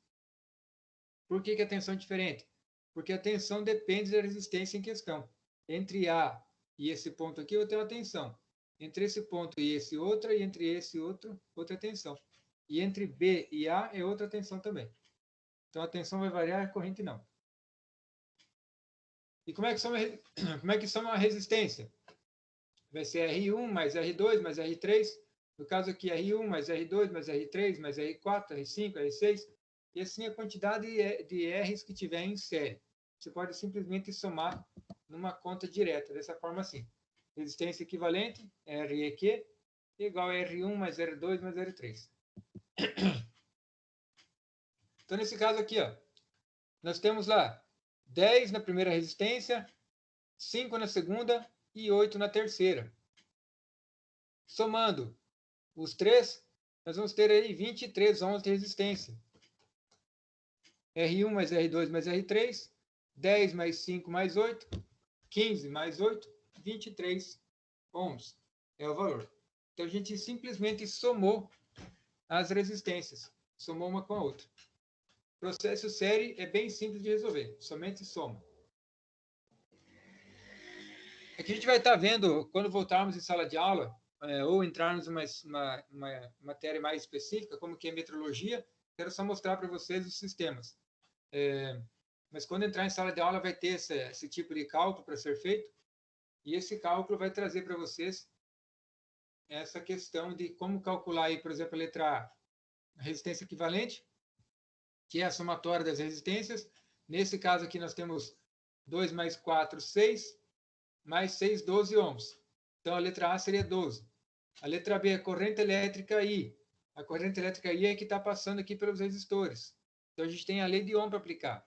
Por que a tensão é diferente? Porque a tensão depende da resistência em questão. Entre A e esse ponto aqui, eu tenho uma tensão. Entre esse ponto e esse outra, e entre esse outro, outra tensão. E entre B e A é outra tensão também. Então, a tensão vai variar, a corrente não. E como é que soma a resistência? Vai ser R1 mais R2 mais R3. No caso aqui, R1 mais R2 mais R3 mais R4, R5, R6. E assim a quantidade de R's que tiver em série. Você pode simplesmente somar numa conta direta, dessa forma assim. Resistência equivalente, REQ, igual a R1 mais R2 mais R3. Então, nesse caso aqui, ó, nós temos lá 10 na primeira resistência, 5 na segunda e 8 na terceira. Somando os três, nós vamos ter aí 23 ohms de resistência. R1 mais R2 mais R3, 10 mais 5 mais 8, 15 mais 8, 23 ohms é o valor. Então, a gente simplesmente somou as resistências. Somou uma com a outra. O processo série é bem simples de resolver. Somente soma. Aqui a gente vai estar vendo, quando voltarmos em sala de aula, ou entrarmos em uma matéria mais específica, como que é metrologia, quero só mostrar para vocês os sistemas. Mas quando entrar em sala de aula, vai ter esse tipo de cálculo para ser feito, e esse cálculo vai trazer para vocês essa questão de como calcular, aí, por exemplo, a letra A, a resistência equivalente, que é a somatória das resistências. Nesse caso aqui, nós temos 2 mais 4, 6, mais 6, 12 ohms. Então, a letra A seria 12. A letra B, a corrente elétrica I. A corrente elétrica I é que está passando aqui pelos resistores. Então, a gente tem a lei de Ohm para aplicar.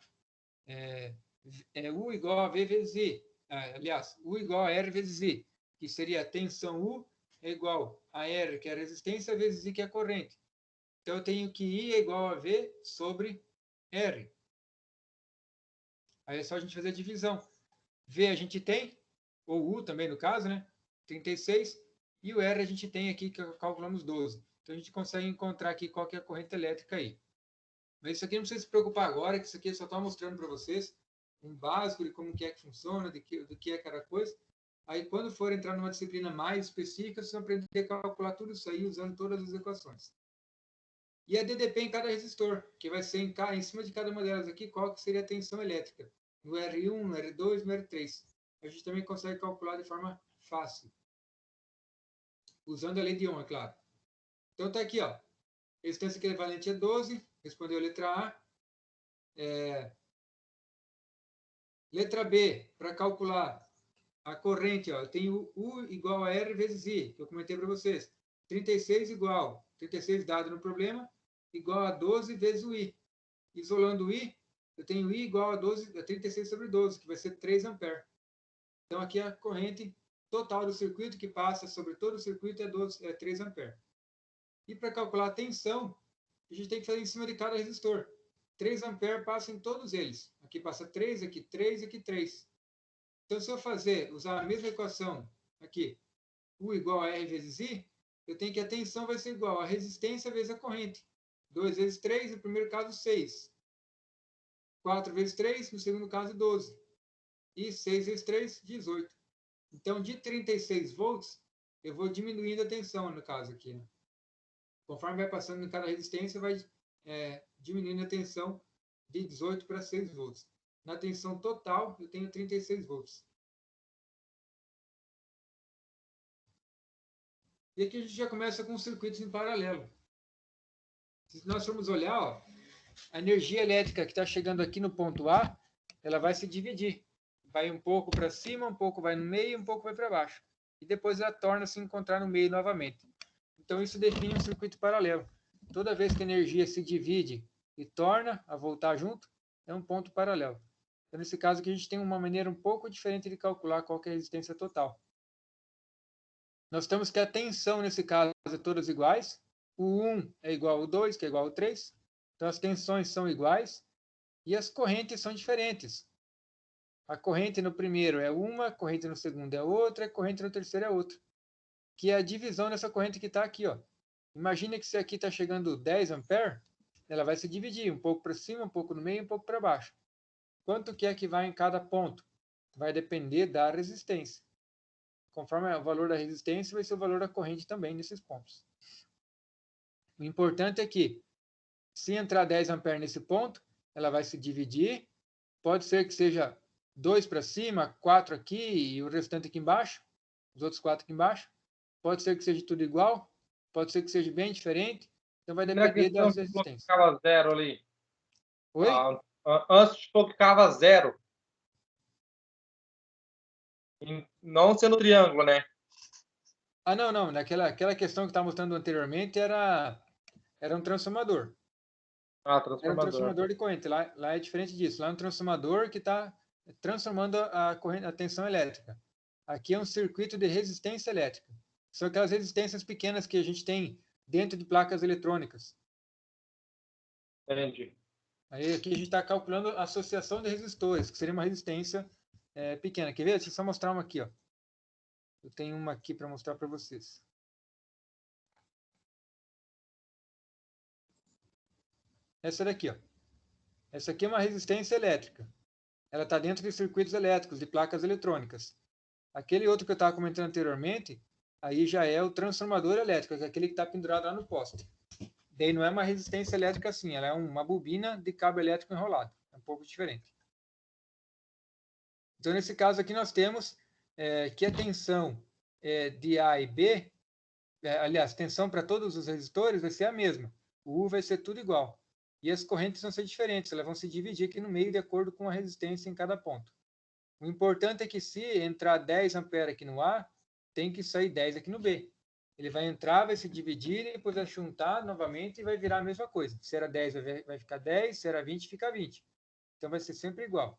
U igual a V vezes I. Aliás, U igual a R vezes I, que seria a tensão U é igual a R, que é a resistência, vezes I, que é a corrente. Então, eu tenho que I é igual a V sobre R. Aí é só a gente fazer a divisão. V a gente tem, ou U também no caso, né? 36. E o R a gente tem aqui, que calculamos 12. Então, a gente consegue encontrar aqui qual que é a corrente elétrica aí. Mas isso aqui não precisa se preocupar agora, que isso aqui eu só estou mostrando para vocês um básico de como que é que funciona, do que é cada coisa. Aí, quando for entrar numa disciplina mais específica, vocês vão aprender a calcular tudo isso aí usando todas as equações. E a DDP em cada resistor, que vai ser em cima de cada uma delas aqui, qual que seria a tensão elétrica. No R1, no R2, no R3. A gente também consegue calcular de forma fácil. Usando a lei de Ohm, é claro. Então, está aqui, ó. Resistência equivalente é 12. Respondeu a letra A. Letra B, para calcular a corrente, ó, eu tenho U igual a R vezes I, que eu comentei para vocês. 36 igual, 36 dado no problema, igual a 12 vezes o I. Isolando o I, eu tenho I igual a 36 sobre 12, que vai ser 3 amperes. Então, aqui a corrente total do circuito que passa sobre todo o circuito é 3 amperes. E para calcular a tensão, a gente tem que fazer em cima de cada resistor. 3 amperes passa em todos eles. Aqui passa 3, aqui 3, aqui 3. Então, se eu usar a mesma equação aqui, U igual a R vezes I, eu tenho que a tensão vai ser igual a resistência vezes a corrente. 2 vezes 3, no primeiro caso, 6. 4 vezes 3, no segundo caso, 12. E 6 vezes 3, 18. Então, de 36 volts, eu vou diminuindo a tensão, no caso aqui. Né? Conforme vai passando em cada resistência, vai diminuindo a tensão de 18 para 6 volts. Na tensão total, eu tenho 36 volts. E aqui a gente já começa com circuitos em paralelo. Se nós formos olhar, ó, a energia elétrica que está chegando aqui no ponto A, ela vai se dividir. Vai um pouco para cima, um pouco vai no meio, um pouco vai para baixo. E depois ela torna a se encontrar no meio novamente. Então, isso define um circuito paralelo. Toda vez que a energia se divide e torna a voltar junto, é um ponto paralelo. Então, nesse caso aqui, a gente tem uma maneira um pouco diferente de calcular qual que é a resistência total. Nós temos que a tensão, nesse caso, é todas iguais. O 1 é igual ao 2, que é igual ao 3. Então, as tensões são iguais. E as correntes são diferentes. A corrente no primeiro é uma, a corrente no segundo é outra, a corrente no terceiro é outra. Que é a divisão dessa corrente que está aqui. Ó. Imagina que se aqui está chegando 10 amperes, ela vai se dividir um pouco para cima, um pouco no meio e um pouco para baixo. Quanto que é que vai em cada ponto? Vai depender da resistência. Conforme o valor da resistência, vai ser o valor da corrente também nesses pontos. O importante é que, se entrar 10 amperes nesse ponto, ela vai se dividir. Pode ser que seja 2 para cima, 4 aqui e o restante aqui embaixo. Os outros 4 aqui embaixo. Pode ser que seja tudo igual. Pode ser que seja bem diferente. Então vai depender das resistências. Ficava zero ali. Oi? Antes ficava zero. Não sendo triângulo, né? Não. Aquela questão que estava mostrando anteriormente era um transformador. Transformador. Era um transformador de corrente. Lá é diferente disso. Lá é um transformador que está transformando a tensão elétrica. Aqui é um circuito de resistência elétrica. São aquelas resistências pequenas que a gente tem dentro de placas eletrônicas. Entendi. Aí aqui a gente está calculando a associação de resistores, que seria uma resistência pequena. Quer ver? Deixa eu só mostrar uma aqui. Ó. Eu tenho uma aqui para mostrar para vocês. Essa daqui. Ó. Essa aqui é uma resistência elétrica. Ela está dentro de circuitos elétricos, de placas eletrônicas. Aquele outro que eu estava comentando anteriormente, aí já é o transformador elétrico, que é aquele que está pendurado lá no poste. Daí não é uma resistência elétrica assim, ela é uma bobina de cabo elétrico enrolado. É um pouco diferente. Então, nesse caso aqui, nós temos que a tensão de A e B, aliás, tensão para todos os resistores vai ser a mesma. O U vai ser tudo igual. E as correntes vão ser diferentes, elas vão se dividir aqui no meio de acordo com a resistência em cada ponto. O importante é que se entrar 10 amperes aqui no A, tem que sair 10 aqui no B. Ele vai entrar, vai se dividir, e depois vai juntar novamente e vai virar a mesma coisa. Se era 10, vai ficar 10, se era 20, fica 20. Então vai ser sempre igual.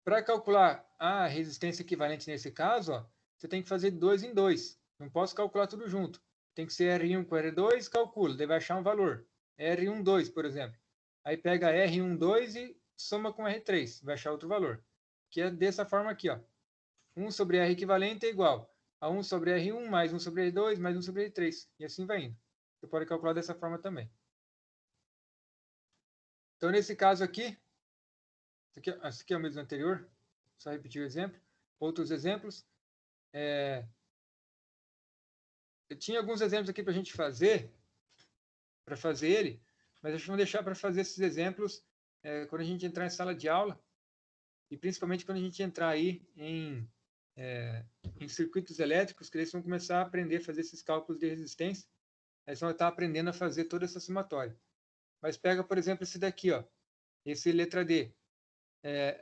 Para calcular a resistência equivalente nesse caso, ó, você tem que fazer de 2 em 2. Não posso calcular tudo junto. Tem que ser R1 com R2, calcula, daí vai achar um valor. R12, por exemplo. Aí pega R12 e soma com R3, vai achar outro valor. Que é dessa forma aqui, ó. 1 sobre R equivalente é igual a 1 sobre R1 mais 1 sobre R2 mais 1 sobre R3. E assim vai indo. Você pode calcular dessa forma também. Então, nesse caso aqui, esse aqui é o mesmo anterior. Só repetir o exemplo. Outros exemplos. Eu tinha alguns exemplos aqui para a gente fazer, para fazer ele, mas acho que vamos deixar para fazer esses exemplos quando a gente entrar em sala de aula, e principalmente quando a gente entrar aí em circuitos elétricos, que eles vão começar a aprender a fazer esses cálculos de resistência, eles vão estar aprendendo a fazer toda essa somatória. Mas pega, por exemplo, esse daqui, ó, esse letra D.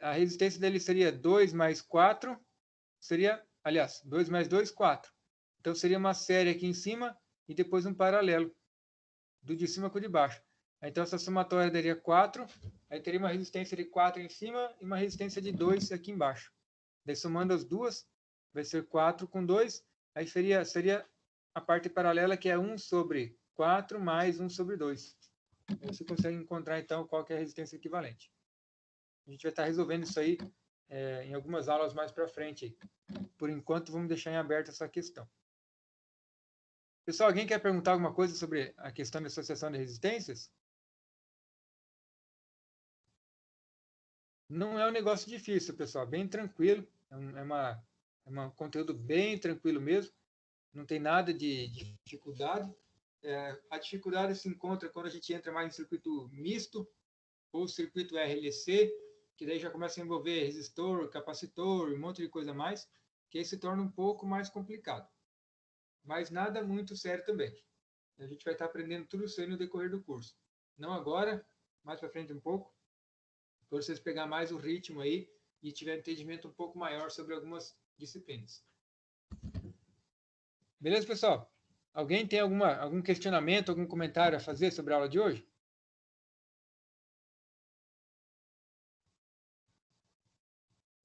A resistência dele seria 2 mais 4, aliás, 2 mais 2, 4. Então, seria uma série aqui em cima e depois um paralelo, do de cima com o de baixo. Então, essa somatória daria 4, aí teria uma resistência de 4 em cima e uma resistência de 2 aqui embaixo. Daí, somando as duas, vai ser 4 com 2, aí seria a parte paralela, que é 1 sobre 4 mais 1 sobre 2. Aí você consegue encontrar, então, qual que é a resistência equivalente. A gente vai estar resolvendo isso aí em algumas aulas mais para frente. Por enquanto, vamos deixar em aberto essa questão. Pessoal, alguém quer perguntar alguma coisa sobre a questão de associação de resistências? Não é um negócio difícil, pessoal. Bem tranquilo. É um conteúdo bem tranquilo mesmo. Não tem nada de dificuldade. A dificuldade se encontra quando a gente entra mais em circuito misto ou circuito RLC, que daí já começa a envolver resistor, capacitor, um monte de coisa a mais, que aí se torna um pouco mais complicado. Mas nada muito sério também. A gente vai estar aprendendo tudo isso aí no decorrer do curso. Não agora, mais para frente um pouco, para vocês pegar mais o ritmo aí e tiver um entendimento um pouco maior sobre algumas disciplinas. Beleza, pessoal? Alguém tem algum questionamento, algum comentário a fazer sobre a aula de hoje?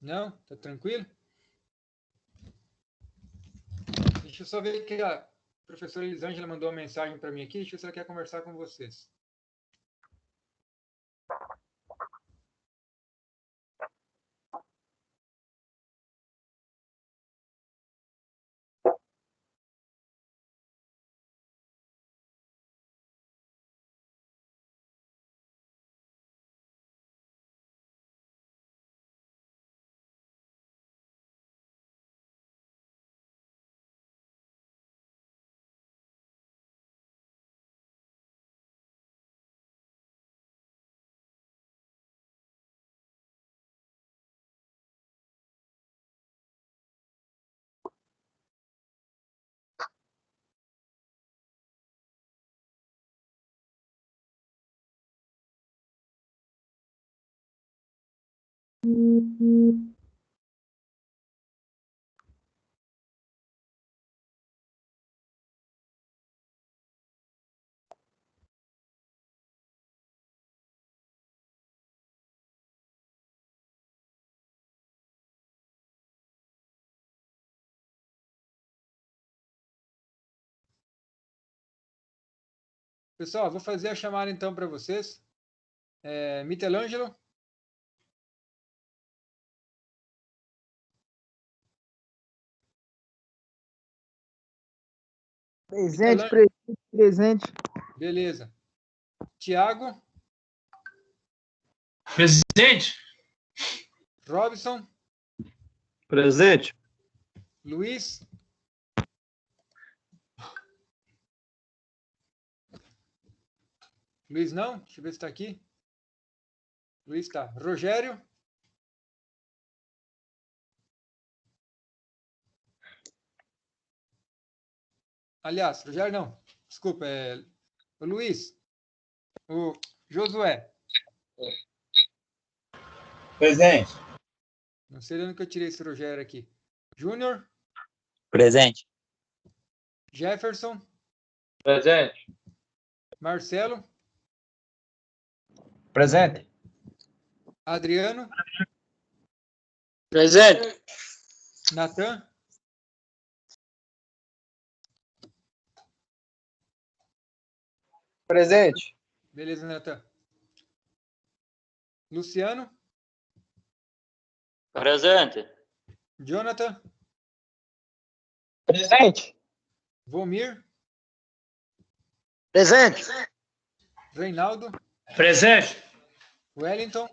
Não? Tá tranquilo? Deixa eu só ver que a professora Elisângela mandou uma mensagem para mim aqui. Deixa eu ver se ela quer conversar com vocês. Pessoal, vou fazer a chamada então para vocês. Michelangelo. Presente, presente. Beleza. Tiago. Presente. Robson. Presente. Luiz. Luiz não? Deixa eu ver se está aqui. Luiz está. Rogério. Aliás, Rogério não. Desculpa, o Luiz. O Josué. Presente. Não sei de onde que eu tirei esse Rogério aqui. Júnior. Presente. Jefferson. Presente. Marcelo. Presente. Adriano. Presente. Natan. Presente. Beleza, Natan. Luciano. Presente. Jonathan. Presente. Vomir. Presente. Reinaldo. Presente. Wellington.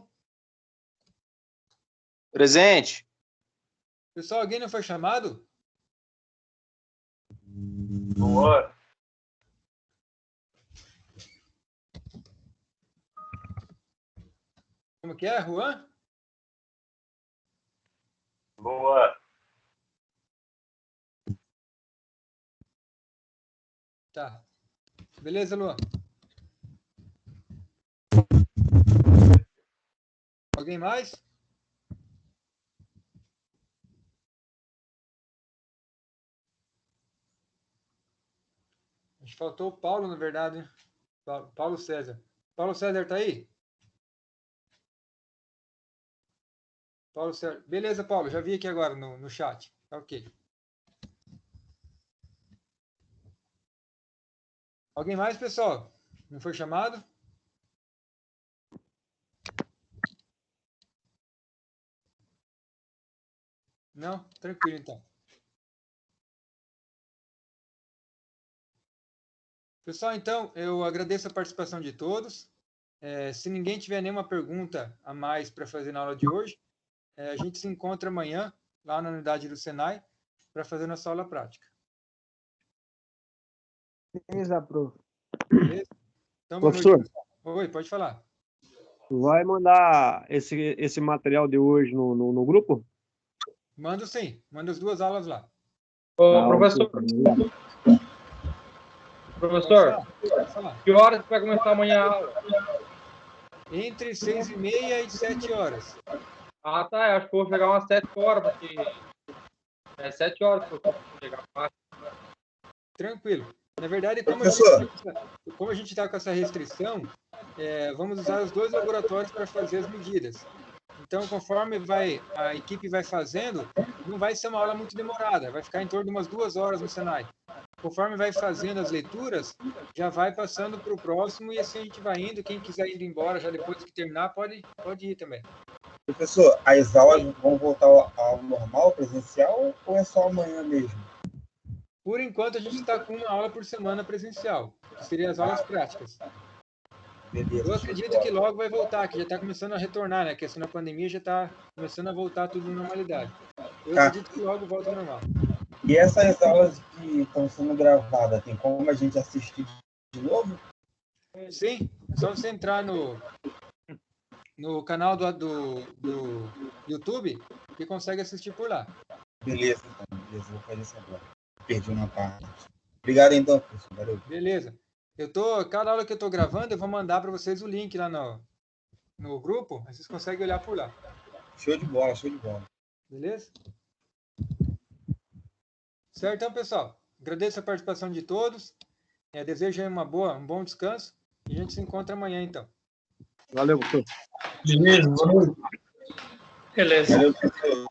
Presente. Pessoal, alguém não foi chamado? Boa. Como que é, Juan? Boa. Tá. Beleza, Luan? Alguém mais? Acho que faltou o Paulo, na verdade. Hein? Paulo César. Paulo César tá aí? Paulo César. Beleza, Paulo. Já vi aqui agora no chat. Tá ok. Alguém mais, pessoal? Não foi chamado? Não? Tranquilo, então. Pessoal, então, eu agradeço a participação de todos. Se ninguém tiver nenhuma pergunta a mais para fazer na aula de hoje, a gente se encontra amanhã, lá na unidade do Senai, para fazer nossa aula prática. Beleza, prof. Beleza? Então, boa noite, Professor, pessoal. Oi, pode falar. vai mandar esse material de hoje no grupo? Mando sim. Manda as duas aulas lá. Ô, Tá, professor, ok. Professor, Pode falar. que horas vai começar amanhã a aula? Entre 6h30 e 7 horas. Ah, tá. Eu acho que eu vou chegar umas 7 horas, porque é 7 horas que eu vou chegar. Tranquilo. Na verdade, como a gente está com essa restrição, vamos usar os 2 laboratórios para fazer as medidas. Então, conforme a equipe vai fazendo, não vai ser uma aula muito demorada, vai ficar em torno de umas 2 horas no Senai. Conforme vai fazendo as leituras, já vai passando para o próximo e assim a gente vai indo. Quem quiser ir embora já depois que terminar, pode ir também. Professor, as aulas vão voltar ao normal, presencial, ou é só amanhã mesmo? Por enquanto, a gente está com uma aula por semana presencial, que seriam as aulas práticas. Beleza. Eu acredito que logo vai voltar, que já está começando a retornar, né? A questão da pandemia já está começando a voltar tudo à normalidade. Eu acredito que logo volta ao normal. E essas aulas que estão sendo gravadas, tem como a gente assistir de novo? Sim, é só você entrar no canal do YouTube que consegue assistir por lá. Beleza, então. Beleza, vou fazer isso agora. Perdi uma parte. Obrigado, então, professor. Valeu. Beleza. Cada aula que eu estou gravando, eu vou mandar para vocês o link lá no grupo, aí vocês conseguem olhar por lá. Show de bola, show de bola. Beleza? Certo, então, pessoal. Agradeço a participação de todos. Desejo aí um bom descanso. E a gente se encontra amanhã, então. Valeu, professor. Beleza, valeu. Beleza. Valeu, professor.